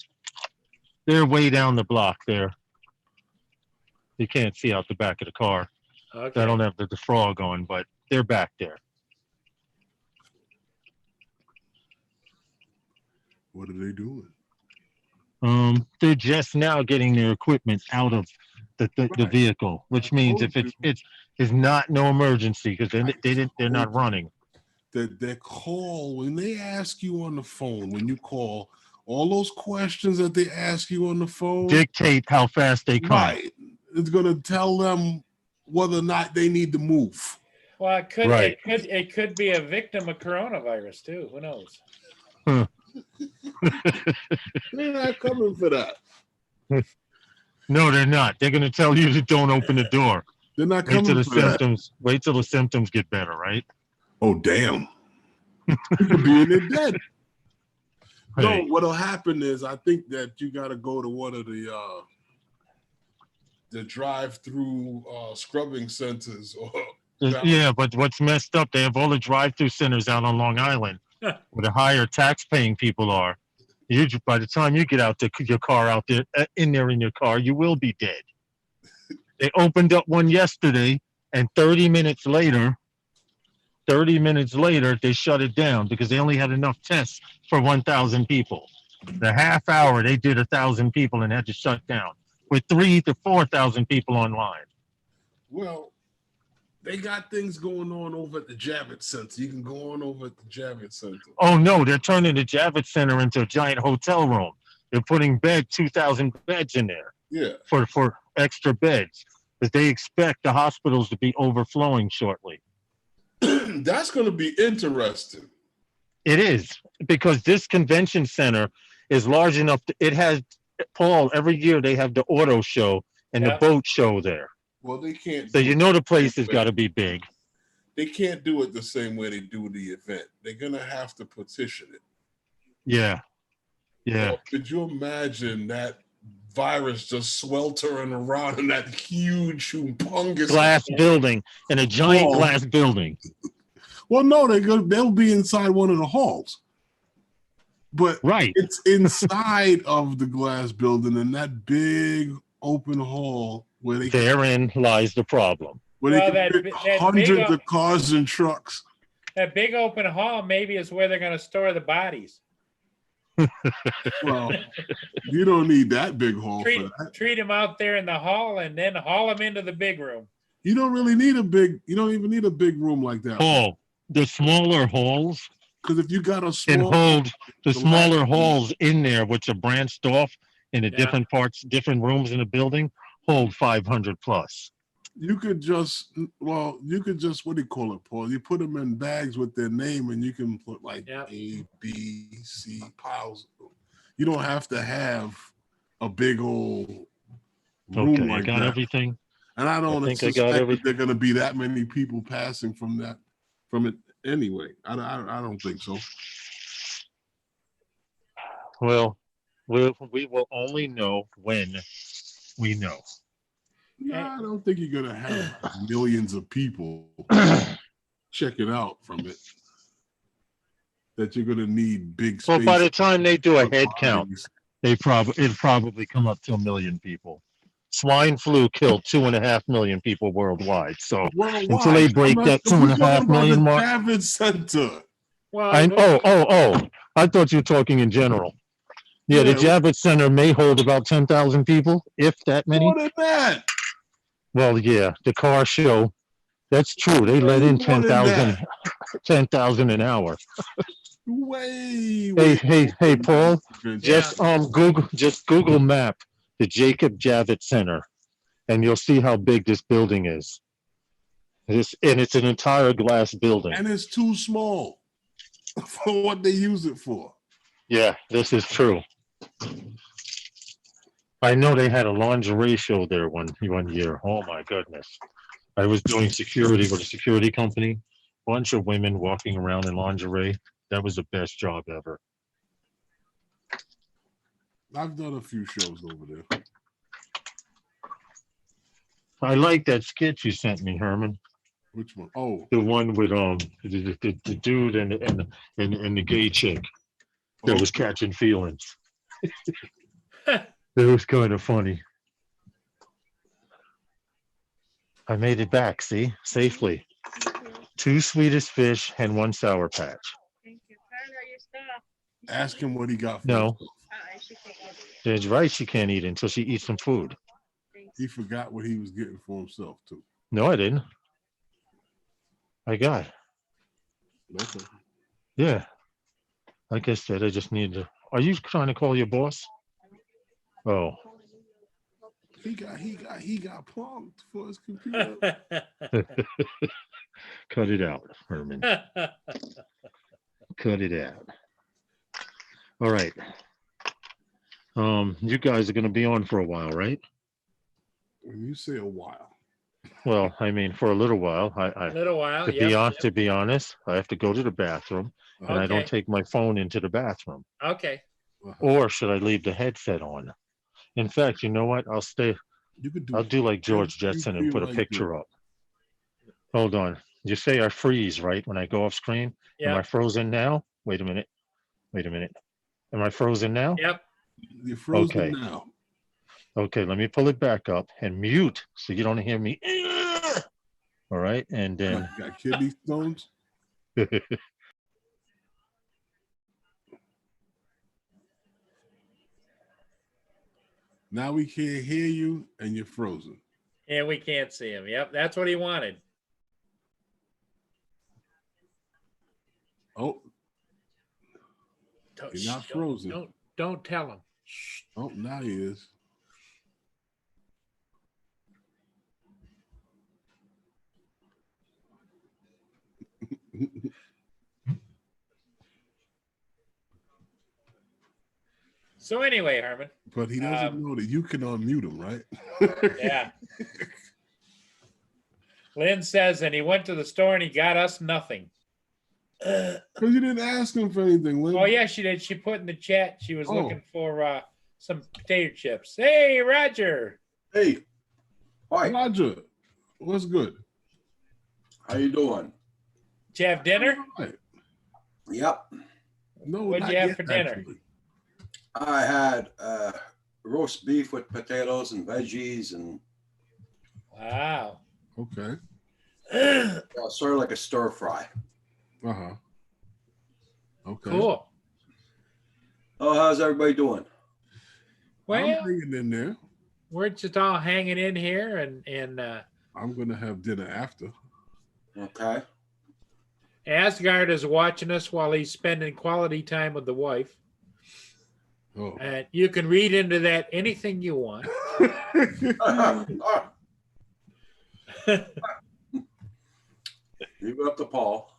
They're way down the block there. You can't see out the back of the car. Okay. I don't have the defrag on, but they're back there. What are they doing? They're just now getting their equipment out of the vehicle, which means if it's not no emergency because they're not running. Their call, when they ask you on the phone, when you call, all those questions that they ask you on the phone dictate how fast they come. Right. It's gonna tell them whether or not they need to move. Well, it could be a victim of coronavirus too. Who knows? They're not coming for that. No, they're not. They're going to tell you to don't open the door. They're not Wait till coming the for that. symptoms. Wait till the symptoms get better, right? Oh, damn. You could be in it dead. No, Hey. what'll happen is I think that you got to go to one of the drive-through scrubbing centers. Or Yeah, but what's messed up? They have all the drive-through centers out on Long Island, where the higher tax-paying people are. By the time you get out your car out there, in your car, you will be dead. They opened up one yesterday, and 30 minutes later, they shut it down because they only had enough tests for 1,000 people. The half hour, they did 1,000 people and had to shut down with 3,000 to 4,000 people online. Well, they got things going on over at the Javits Center. You can go on over at the Javits Center. Oh, no, they're turning the Javits Center into a giant hotel room. They're putting 2,000 beds in there. Yeah. For extra beds. But they expect the hospitals to be overflowing shortly. That's going to be interesting. It is, because this convention center is large enough. It has, Paul, every year they have the auto show and the boat show there. Well, they can't. So you know the place has got to be big. They can't do it the same way they do the event. They're going to have to petition it. Yeah. Yeah. Well, could you imagine that virus just sweltering around in that huge, humongous glass building, in a giant glass building? Well, no, they'll be inside one of the halls. But right, it's inside of the glass building in that big open hall where they therein lies the problem. Where they can fit hundreds of cars and trucks. That big open hall maybe is where they're going to store the bodies. Well, you don't need that big hall for that. Treat them out there in the hall and then haul them into the big room. You don't really need you don't even need a big room like that. Oh, the smaller halls. Because if you got a small, and hold the smaller halls in there, which are branched off in the different parts, different rooms in the building, hold 500 plus. You could just, what do you call it, Paul? You put them in bags with their name and you can put like A, B, C piles. You don't have to have a big old room okay, like I got that. Everything. And I don't suspect that there are going to be that many people passing from it anyway. I don't think so. Well, we will only know when we know. No, I don't think you're going to have millions of people check it out from it. That you're going to need big space. Well, by the time they do a head count, it'll probably come up to 1 million people. Swine flu killed 2.5 million people worldwide. So until they break that 2.5 million mark. Javits Center. Well, I thought you were talking in general. Yeah, the Javits Center may hold about 10,000 people, if that many. More than that. Well, yeah, the car show. That's true. They let in 10,000 an hour. Hey, Paul. Just Google Map the Jacob Javits Center, and you'll see how big this building is. It's an entire glass building, and it's too small for what they use it for. Yeah, this is true. I know they had a lingerie show there one year. Oh my goodness. I was doing security with a security company. Bunch of women walking around in lingerie. That was the best job ever. I've done a few shows over there. I like that skit you sent me, Herman. Which one? Oh, the one with the dude and the gay chick that was catching feelings. It was kind of funny. I made it back, see, safely. 2 Swedish fish and 1 Sour Patch. Thank you. Carla, your stuff. Ask him what he got for No. himself. That's right, she can't eat until she eats some food. He forgot what he was getting for himself, too. No, I didn't. I got. Okay. Yeah. Like I said, I just need to. Are you trying to call your boss? Oh. He got plunked for his computer. Cut it out, Herman. Cut it out. All right. You guys are going to be on for a while, right? When you say a while, Well, I mean, for a little while, A little while. to be honest, I have to go to the bathroom, and I don't Okay. take my phone into the bathroom. Okay. Or should I leave the headset on? In fact, you know what? you could do. I'll do like George you Jetson and feel put a like picture up. Hold on. You say I freeze, right? When I go off screen? Am I Yeah. frozen now? Wait a minute. Am I frozen now? Yep. You're frozen Okay. now. Okay, let me pull it back up and mute so you don't hear me. All right, and then Got kidney stones. Now we can't hear you, and you're frozen. And we can't see him. Yep. That's what he wanted. Oh, Don't, you're not shh, frozen. don't tell him. Shh. Oh, now he is. So anyway, Herman. But he doesn't know that you can unmute him, right? Yeah. Lynn says, and he went to the store and he got us nothing. Because you didn't ask him for anything, Lynn. Oh yeah, she did. She put in the chat. She was looking for some potato chips. Hey, Roger. Hey, hi. Roger, what's good? How you doing? Did you have dinner? All right. Yep. No, What'd not you have yet, for dinner? actually. I had roast beef with potatoes and veggies and Wow. Okay. sort of like a stir fry. Uh-huh. Okay. Cool. Oh, how's everybody doing? Well, I'm hanging in there. we're just all hanging in here, and I'm gonna have dinner after. Okay. Asgard is watching us while he's spending quality time with the wife. Oh. And you can read into that anything you want. Leave it up to Paul.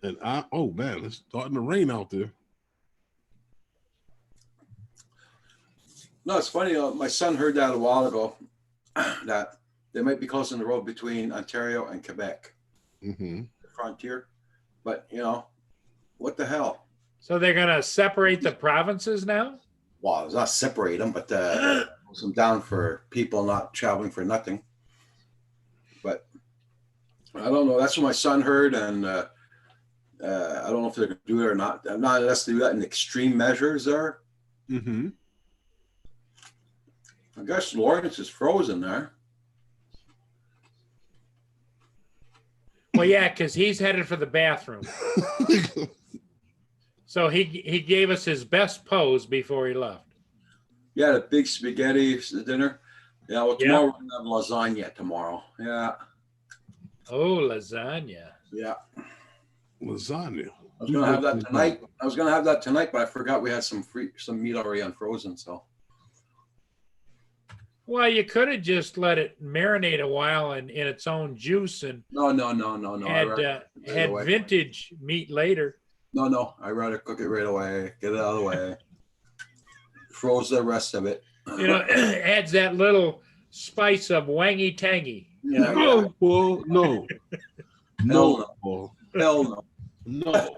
And oh man, it's starting to rain out there. No, it's funny. My son heard that a while ago that they might be closing the road between Ontario and Quebec, Mm-hmm. the frontier. But what the hell? So they're gonna separate the provinces now? Well, it's not separate them, but close them down for people not traveling for nothing. But I don't know. That's what my son heard, and I don't know if they're going to do it or not. Not unless they do that in extreme measures there. Mm-hmm. I guess Lawrence is frozen there. Well, yeah, because he's headed for the bathroom. So he gave us his best pose before he left. Yeah, the big spaghetti dinner. Yeah, well, tomorrow we're going to have lasagna tomorrow. Yeah. Oh, lasagna. Yeah. Lasagna. I was going to have that tonight. But I forgot we had some meat already unfrozen. So. Well, you could have just let it marinate a while in its own juice and No. had vintage meat later. No. I'd rather cook it right away. Get it out of the way. Froze the rest of it. Adds that little spice of wangy tangy. No, Paul. No. No, Paul. Hell no. No.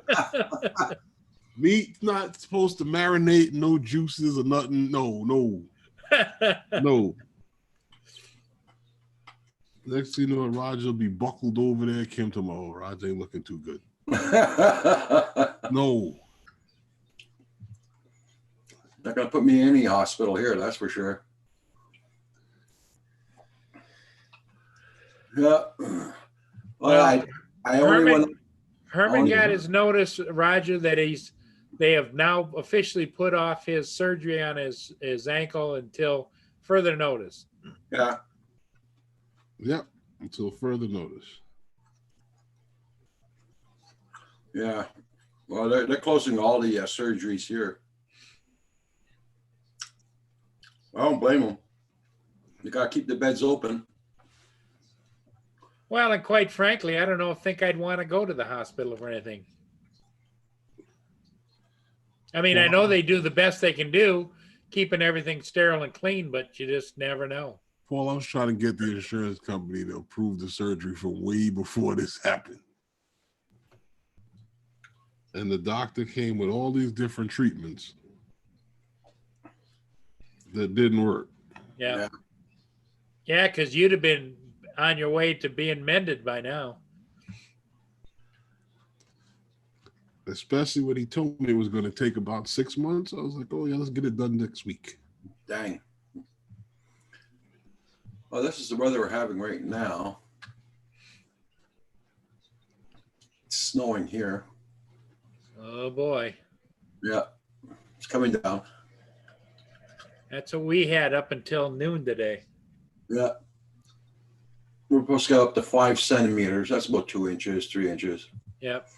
Meat's not supposed to marinate, no juices or nothing. No. Next thing you know, Roger will be buckled over there. Kim tomorrow. Roger ain't looking too good. No. Not gonna put me in any hospital here, that's for sure. Yeah. Well, I only want. Herman got his notice, Roger, that they have now officially put off his surgery on his ankle until further notice. Yeah. Yep. Until further notice. Yeah. Well, they're closing all the surgeries here. I don't blame them. You gotta keep the beds open. Well, and quite frankly, I don't think I'd want to go to the hospital for anything. I mean, I know they do the best they can do, keeping everything sterile and clean, but you just never know. Paul, I was trying to get the insurance company to approve the surgery for way before this happened. And the doctor came with all these different treatments that didn't work. Yeah. Yeah, because you'd have been on your way to being mended by now. Especially when he told me it was going to take about 6 months. I was like, oh, yeah, let's get it done next week. Dang. Well, this is the weather we're having right now. It's snowing here. Oh, boy. Yeah, it's coming down. That's what we had up until noon today. Yeah. We're supposed to go up to 5 centimeters. That's about 2 inches, 3 inches. Yep.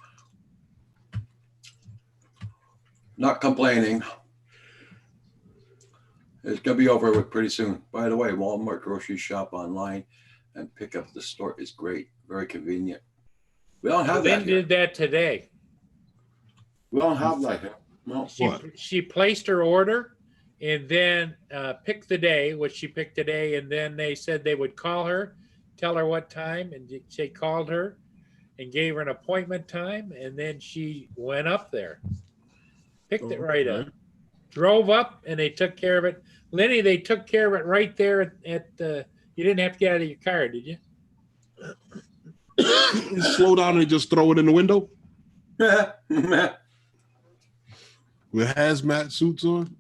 Not complaining. It's going to be over with pretty soon. By the way, Walmart grocery shop online and pick up the store is great. Very convenient. We don't have that Lynn here. did that today. We don't have that here. No. She placed her order and then picked the day, which she picked today, and then they said they would call her, tell her what time, and they called her and gave her an appointment time, and then she went up there, picked it right up, drove up, and they took care of it. Lenny, they took care of it right there at you didn't have to get out of your car, did you? You slow down and just throw it in the window with hazmat suits on.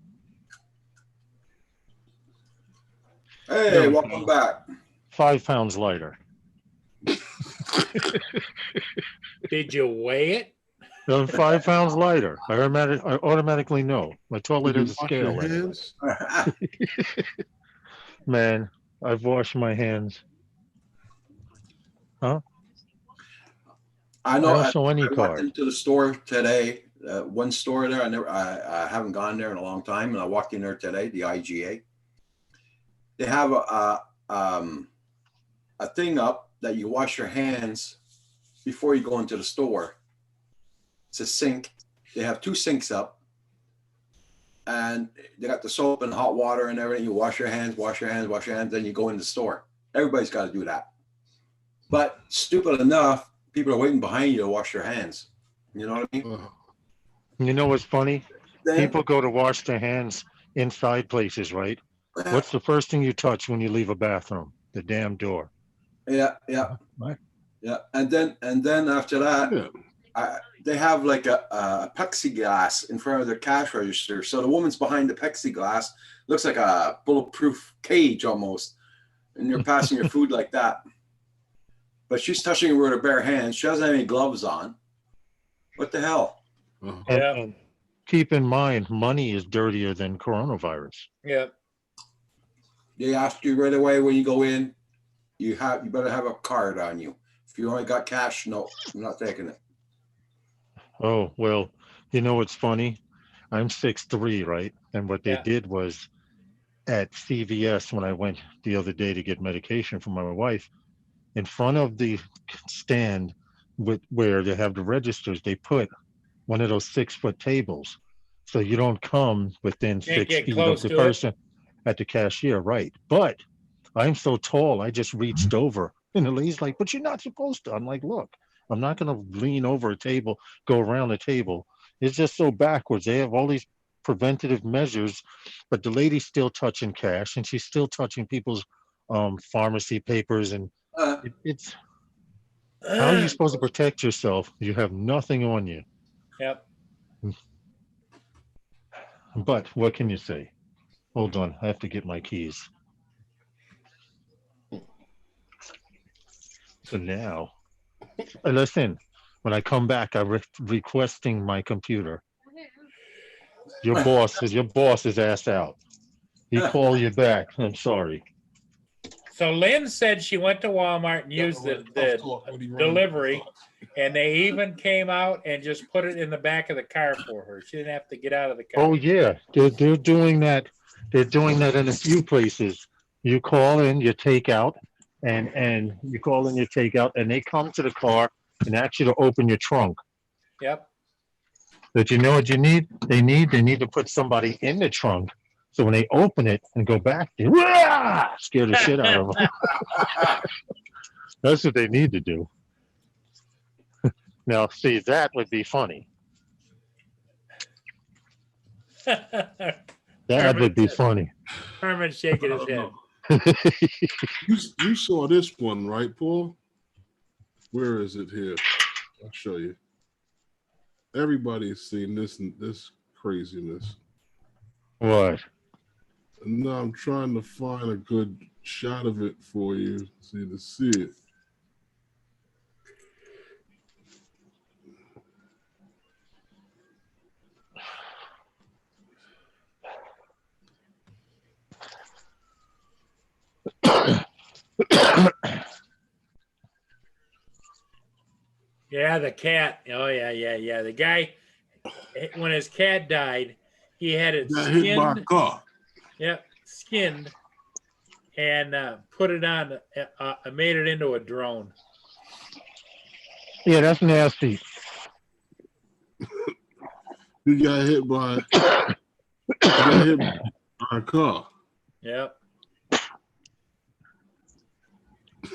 Hey, welcome back. 5 pounds lighter. Did you weigh it? 5 pounds lighter. I automatically know. My toilet is a scale. Man, I've washed my hands. Huh? I know. I went into the store today. One store there. I haven't gone there in a long time, and I walked in there today. The IGA. They have a thing up that you wash your hands before you go into the store. It's a sink. They have 2 sinks up, and they got the soap and hot water and everything. You wash your hands, then you go in the store. Everybody's got to do that. But stupid enough, people are waiting behind you to wash their hands. You know what I mean? You know what's funny? People go to wash their hands inside places, right? What's the first thing you touch when you leave a bathroom? The damn door. Yeah. Right. Yeah. And then after that, they have like a plexiglass in front of the cash register. So the woman's behind the plexiglass, looks like a bulletproof cage almost. And you're passing your food like that. But she's touching it with her bare hands. She doesn't have any gloves on. What the hell? And keep in mind, money is dirtier than coronavirus. Yeah. They ask you right away when you go in, you better have a card on you. If you only got cash, no, I'm not taking it. Oh, well, you know what's funny? I'm 6'3", right? And what they did was at CVS, when I went the other day to get medication for my wife, in front of the stand where they have the registers, they put one of those 6-foot tables. So you don't come within 6 feet of the person at the cashier, right? But I'm so tall, I just reached over. And the lady's like, but you're not supposed to. I'm like, look, I'm not going to lean over a table, go around the table. It's just so backwards. They have all these preventative measures, but the lady's still touching cash and she's still touching people's pharmacy papers. And it's how are you supposed to protect yourself? You have nothing on you. Yep. But what can you say? Hold on, I have to get my keys. So now, listen, when I come back, I'm requesting my computer. Your boss is asked out. He called you back. I'm sorry. So Lynn said she went to Walmart and used the delivery, and they even came out and just put it in the back of the car for her. She didn't have to get out of the car. Oh yeah, they're doing that. They're doing that in a few places. You call in your takeout, and you call in your takeout, and they come to the car and ask you to open your trunk. Yep. But you know what you need? They need to put somebody in the trunk. So when they open it and go back, they scare the shit out of them. That's what they need to do. Now, see, that would be funny. That would be funny. Herman's shaking his head. You saw this one, right, Paul? Where is it here? I'll show you. Everybody's seen this craziness. What? No, I'm trying to find a good shot of it for you so you to see it. Yeah, the cat. Oh yeah. The guy, when his cat died, he had it Got hit by a skinned. car. Yep, skinned, and put it on. Made it into a drone. Yeah, that's nasty. He got hit by a car. Yep.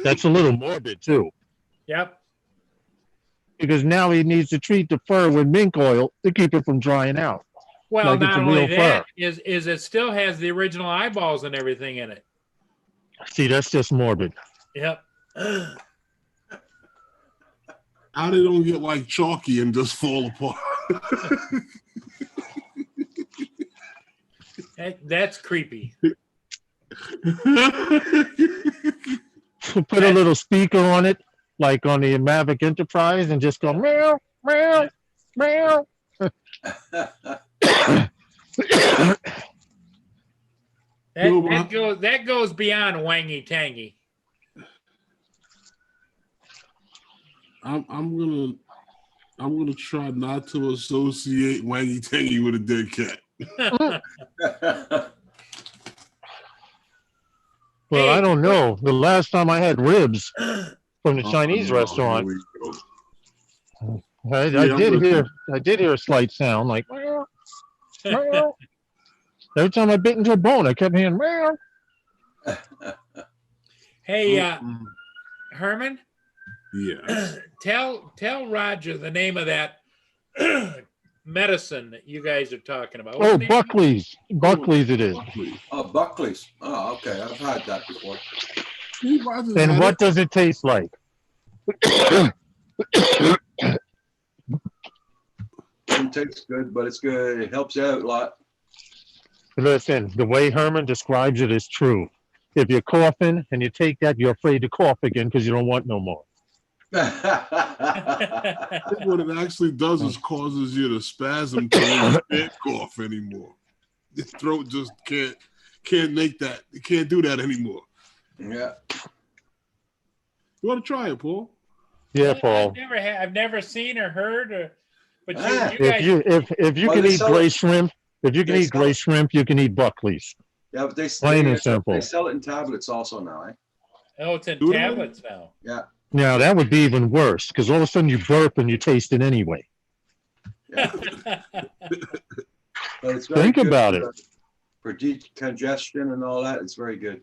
That's a little morbid too, Yep. because now he needs to treat the fur with mink oil to keep it from drying out. Well, Like it's not a only real that fur. is it still has the original eyeballs and everything in it. See, that's just morbid. Yep. How they don't get like chalky and just fall apart? That's creepy. Put a little speaker on it, like on the Mavic Enterprise, and just go meow, meow, meow. That goes beyond wangy tangy. I'm gonna try not to associate Wangy Tangy with a dead cat. Well, I don't know. The last time I had ribs from the Oh, Chinese no, restaurant, here we go. I did hear a slight sound like meow, meow. Every time I bit into a bone, I kept hearing meow. Hey, Mm-mm. Herman, Yes. tell Roger the name of that medicine that you guys are talking about. What's Oh, the name? Buckley's. Buckley's it is. Oh, Buckley's. Oh, okay. I've had that before. And what does it taste like? It tastes good, but it's good. It helps you out a lot. Listen, the way Herman describes it is true. If you're coughing and you take that, you're afraid to cough again because you don't want no more. I think what it actually does is causes you to spasm to where you can't cough anymore. Your throat just can't make that. You can't do that anymore. Yeah. You want to try it, Paul? Yeah, Paul. I've never seen or heard, but you Ah. guys. If you Well, can they eat sell gray it- shrimp, if you can they eat sell gray it- shrimp, you can eat Buckley's. Yeah, but Plain and simple. They sell it in tablets also now, eh? Oh, it's in Do they? tablets now. Yeah. Now that would be even worse because all of a sudden you burp and you taste it anyway. Yeah. But it's very Think good about it. For decongestion and all that. It's very good.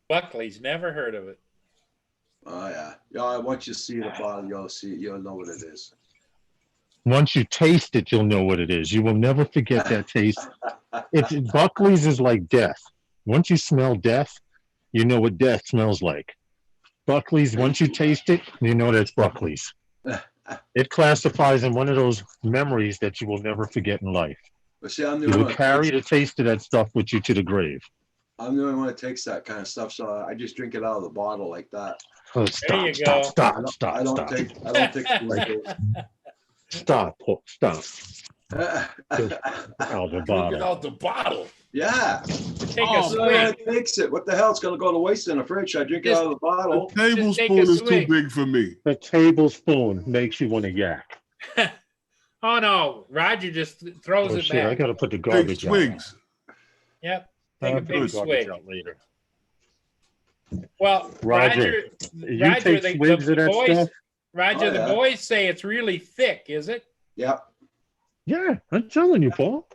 Buckley's, never heard of it. Oh yeah. Yeah. Once you see the bottle, you'll know what it is. Once you taste it, you'll know what it is. You will never forget that taste. Buckley's is like death. Once you smell death, you know what death smells like. Buckley's, once you taste it, you know that's Buckley's. It classifies in one of those memories that you will never forget in life. But see, I'm the You only will one. carry the taste of that stuff with you to the grave. I'm the only one that takes that kind of stuff, so I just drink it out of the bottle like that. Oh, There you go. stop, I don't take Stop, Paul, stop. Out the Get bottle. out the bottle. Yeah. Take Oh, a So swig. it takes it. What the hell? It's gonna go to waste in the fridge. I drink it out of the bottle. The tablespoon take a is too swig. big for me. A tablespoon makes you want to yak. Oh no, Roger just throws Oh it shit, I back. gotta put the Take garbage out. swigs. Yep. I'll Take a put the big garbage swig. out later. Well, Roger, You take swigs of that boys, stuff? Roger, Oh, the yeah. boys say it's really thick, is it? Yep. Yeah, I'm telling you, Paul.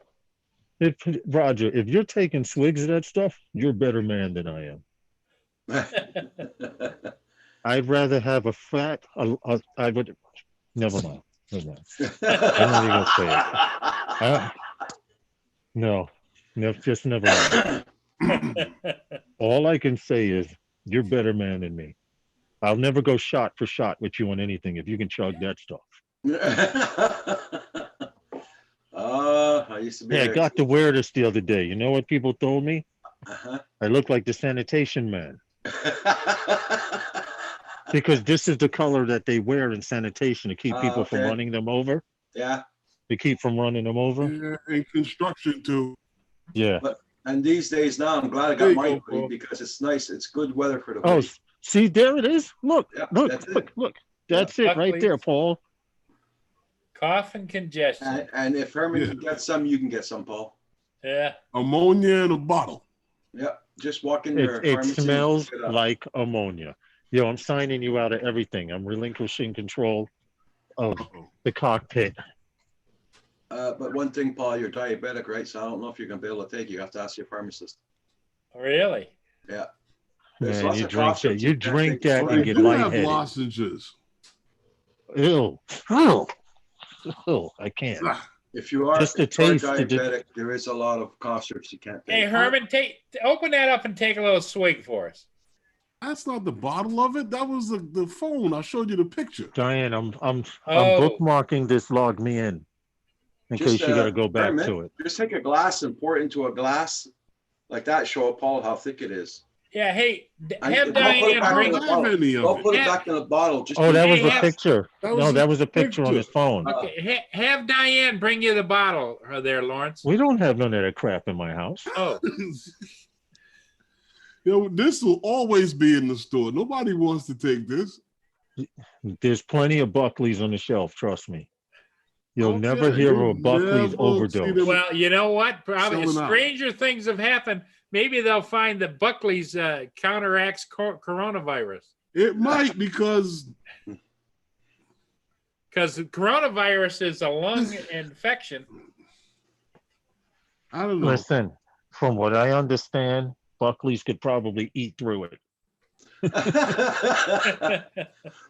If Roger, if you're taking swigs of that stuff, you're a better man than I am. I'd rather have a fat. I would. Never mind. Never mind. I'm not even gonna say it. No, no, just never mind. All I can say is you're a better man than me. I'll never go shot for shot with you on anything if you can chug that stuff. I used to be. Hey, I got to wear this the other day. You know what people told me? Uh-huh. I look like the sanitation man. Because this is the color that they wear in sanitation to keep people from Okay. running them over. Yeah. To keep from running them over. Yeah, and construction too. Yeah. And these days now, I'm glad I There got you my go, hoodie Paul. because it's nice. It's good weather for the Oh, hoodie. see, there it is. Look, Yeah, look, that's look, it. look. That's it right there, Paul. Cough and congestion. And if Herman can get some, you can get some, Paul. Yeah. Ammonia in a bottle. Yeah. Just walk in there. It smells like ammonia. Yo, I'm signing you out of everything. I'm relinquishing control of the cockpit. But one thing, Paul, you're diabetic, right? So I don't know if you're going to be able to take it. You have to ask your pharmacist. Really? Yeah. There's Man, lots you of drink cough that. syrups You can't drink take. that But and they get do have lightheaded. lozenges. Ew. Ew. Ew. I can't. If you are Just the taste. diabetic, there is a lot of cough syrups you can't take. Hey, Herman, open that up and take a little swig for us. That's not the bottle of it. That was the phone. I showed you the picture. Diane, I'm Oh. bookmarking this. Log me in case you got to go back Herman, to it. Just take a glass and pour it into a glass like that. Show Paul how thick it is. Yeah, hey, And have don't put it Diane back bring. in the I don't have bottle. any of Don't it. put it back in the bottle. Just Oh, that Hey, was a have- picture. That No, was that a was a picture on his picture. phone. Okay, have Diane bring you the bottle there, Lawrence. We don't have none of that crap in my house. Oh, Yo, this will always be in the store. Nobody wants to take this. There's plenty of Buckley's on the shelf. Trust me. You'll Okay, never hear of a you'll Buckley's never see overdose. them. well, you know what? Probably Selling out. stranger things have happened. Maybe they'll find that Buckley's counteracts coronavirus. It might because Coronavirus is a lung infection. I don't know. Listen, from what I understand, Buckley's could probably eat through it.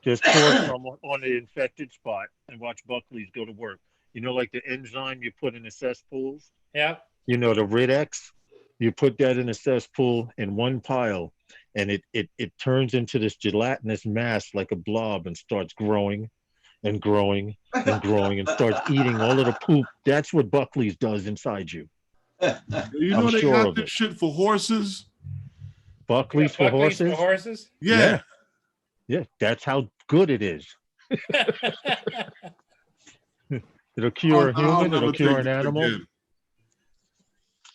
Just pour some on the infected spot and watch Buckley's go to work. You know, like the enzyme you put in the cesspools? Yeah. You know, the Rid-X? You put that in a cesspool in one pile, and it turns into this gelatinous mass like a blob and starts growing and growing and growing and starts eating all of the poop. That's what Buckley's does inside you. You know I'm they sure got of this it. shit for horses. Buckley's for Buckley's horses? for horses? Yeah. Yeah, that's how good it is. It'll cure a I'll human, never it'll cure take an this animal. again.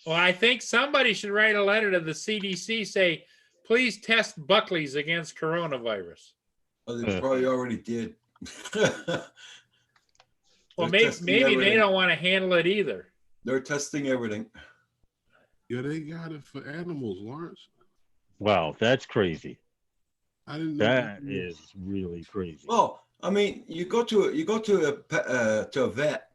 Well, I think somebody should write a letter to the CDC, say, please test Buckley's against coronavirus. Oh, they probably already did. Well, They're maybe testing they everything. don't want to handle it either. They're testing everything. Yeah, they got it for animals, Lawrence. Wow, that's crazy. I didn't know That is really crazy. Well, I mean, you go to a vet,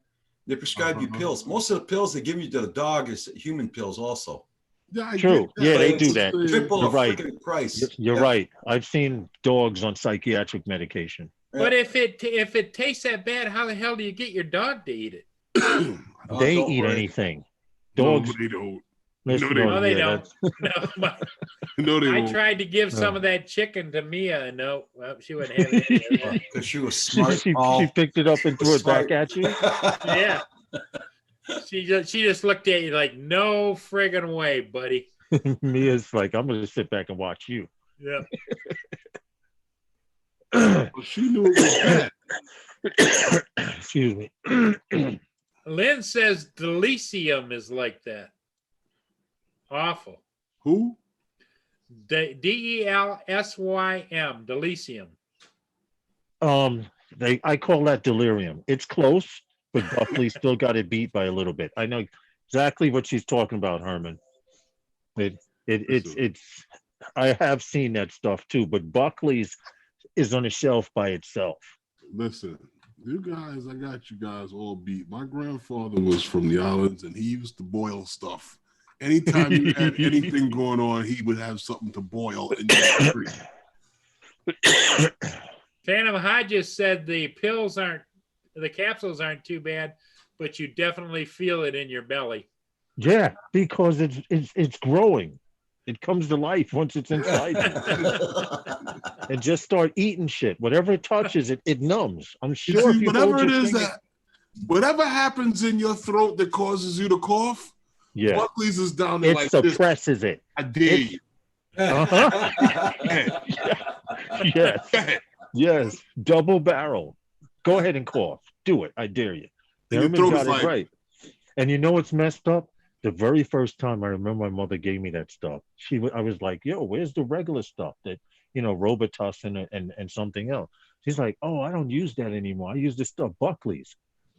they prescribe you Uh-huh. pills. Most of the pills they give you to the dog is human pills also. Yeah, I True. get that. Yeah, But they it's do that. Triple You're of right. freaking price. You're Yeah. right. I've seen dogs on psychiatric medication. But if it tastes that bad, how the hell do you get your dog to eat it? Oh, They don't eat worry. anything. No, Dogs. they don't. Listen, they No, oh, they yeah, don't. that's- No, No, they I won't. tried to give some of that chicken to Mia, and no, well, she wouldn't have any of that. Because she was she, smart. she picked it up and threw it back at you. Yeah. She just looked at you like, no friggin' way, buddy. Mia's like, I'm going to sit back and watch you. Yeah. Well, she knew it was bad. Excuse me. Lynn says Delicium is like that. Awful. Who? DELSYM, Delicium. I call that delirium. It's close, but Buckley still got it beat by a little bit. I know exactly what she's talking about, Herman. It's I have seen that stuff too, but Buckley's is on a shelf by itself. Listen, You guys, I got you guys all beat. My grandfather was from the islands, and he used to boil stuff. Anytime you had anything going on, he would have something to boil in your street. Phantom Hodges said the capsules aren't too bad, but you definitely feel it in your belly. Yeah, because it's growing. It comes to life once it's inside you. And just start eating shit. Whatever it touches, it numbs. I'm sure. See, whatever it is whatever happens in your throat that causes you to cough, yeah, Buckley's is down there it suppresses it. I dare you. Yes. Yes. Double barrel. Go ahead and cough. Do it. I dare you. Herman got it right. And you know what's messed up? The very first time I remember my mother gave me that stuff, I was like, yo, where's the regular stuff that, Robitussin and something else? She's like, oh, I don't use that anymore. I use this stuff, Buckley's.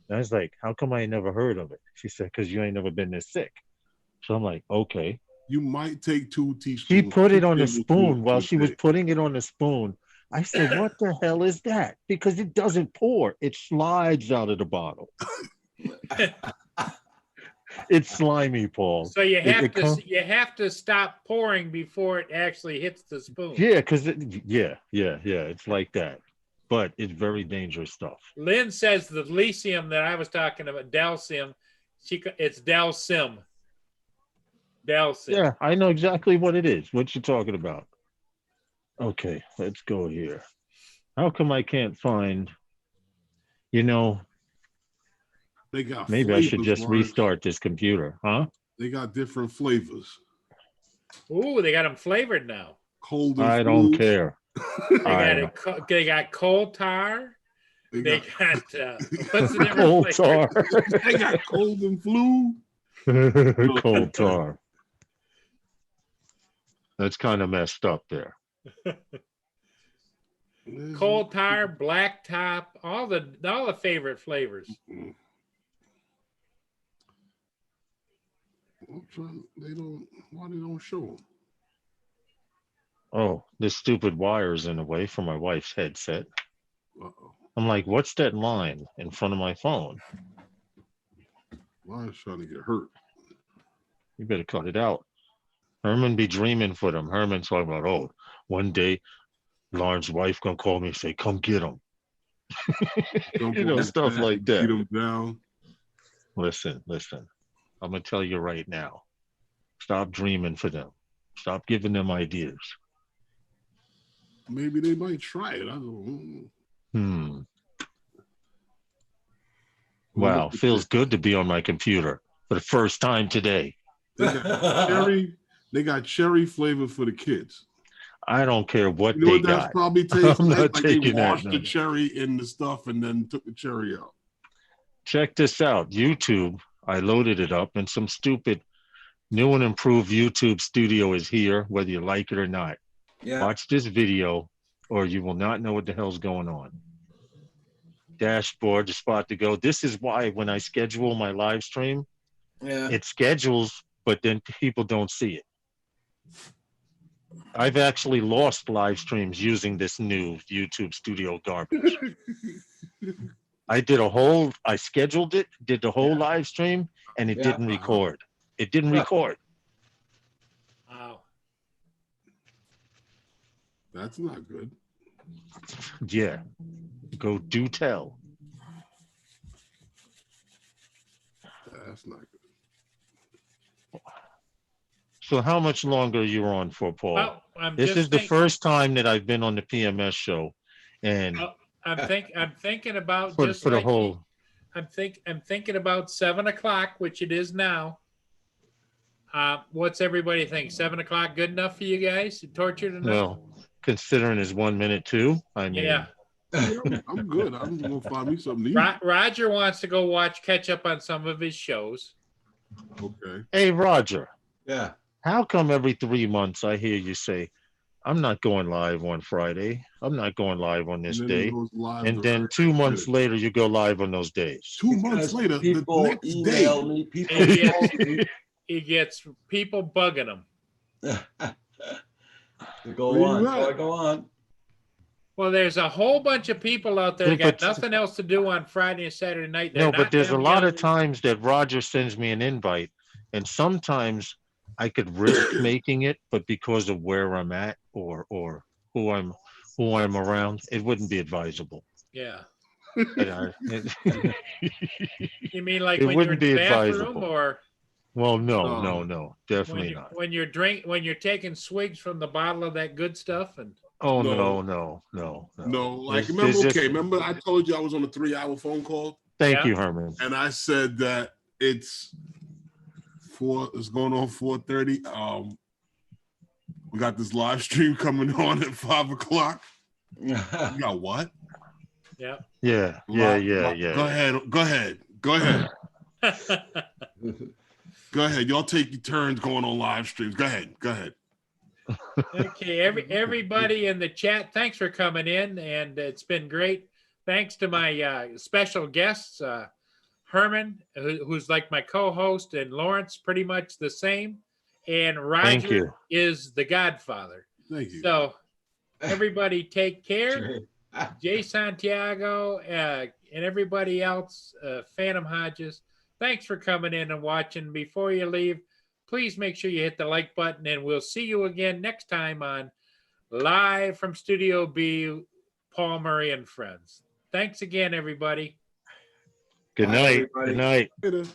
And I was like, how come I ain't never heard of it? She said, because you ain't never been this sick. So I'm like, okay. You might take 2 teaspoons. She put it on a spoon while she was putting it on the spoon. I said, what the hell is that? Because it doesn't pour. It slides out of the bottle. It's slimy, Paul. So you have to stop pouring before it actually hits the spoon. Yeah, because it's like that. But it's very dangerous stuff. Lynn says the Lycium that I was talking about, Dalcium, it's Dalsim. Dalsim. Yeah, I know exactly what it is. What you're talking about. Okay, let's go here. How come I can't find, They got maybe I should just restart this computer, huh? They got different flavors. Ooh, they got them flavored now. Cold. I don't care. They got coal tar. They got what's the coal tar. They got cold and flu. Coal tar. That's kind of messed up there. Coal tar, black top, all the favorite flavors. Why they don't show them? Oh, this stupid wire is in the way for my wife's headset. Uh-oh. I'm like, what's that line in front of my phone? Line's trying to get hurt. You better cut it out. Herman be dreaming for them. Herman's talking about, oh, one day Lauren's wife gonna call me and say, come get him. Stuff like that. Get him down. Listen. I'm gonna tell you right now. Stop dreaming for them. Stop giving them ideas. Maybe they might try it. I don't know. Wow, feels good to be on my computer for the first time today. They got cherry flavor for the kids. I don't care what you know they what that's got. Probably tastes like they washed that, the cherry in the stuff and then took the cherry out. Check this out. YouTube, I loaded it up, and some stupid new and improved YouTube studio is here, whether you like it or not. Yeah. Watch this video or you will not know what the hell's going on. Dashboard, the spot to go. This is why when I schedule my live stream, it schedules, but then people don't see it. I've actually lost live streams using this new YouTube studio garbage. I scheduled it, did the whole live stream, and it didn't record. It didn't record. Wow. That's not good. Yeah. Go do tell. That's not good. So how much longer are you on for, Paul? Well, this is the first time that I've been on the PMS show, and I'm thinking about for the whole. I'm thinking about 7 o'clock, which it is now. What's everybody think? 7 o'clock good enough for you guys? Tortured enough? Well, considering it's 1 minute too, I mean. Yeah, I'm good. I'm gonna find me something to eat. Roger wants to go catch up on some of his shows. Okay. Hey, Roger. Yeah. How come every 3 months I hear you say, I'm not going live on Friday. I'm not going live on this day. And then 2 months later, you go live on those days. 2 months later, people the next email day. me. People He gets people bugging him. Go on. Well, there's a whole bunch of people out there Yeah, that got but- nothing else to do on Friday and Saturday night. They're No, not but there's a gonna be lot on- of times that Roger sends me an invite, and sometimes I could risk making it, but because of where I'm at or who I'm around, it wouldn't be advisable. Yeah. And You mean like It when you're in wouldn't the be bathroom advisable. or well, no, No. definitely not. when you're taking swigs from the bottle of that good stuff and Oh No. no. No, like There's remember, just- okay, remember I told you I was on a 3-hour phone call Thank Yeah. you, Herman. and I said that it's going on 4:30. We got this live stream coming on at 5 o'clock. You got what? yeah. Yeah. Go ahead. Go ahead. Y'all take your turns going on live streams. Go ahead. Okay, everybody in the chat, thanks for coming in, and it's been great. Thanks to my special guests, Herman, who's like my co-host, and Lawrence, pretty much the same, and Thank Roger you. is the Godfather. Thank you. So everybody take care. Jay Santiago and everybody else, Phantom Hodges, thanks for coming in and watching. Before you leave, please make sure you hit the like button, and we'll see you again next time on Live from Studio B, Paul Murray and Friends. Thanks again, everybody. Good Bye, night. everybody. Good night. Later.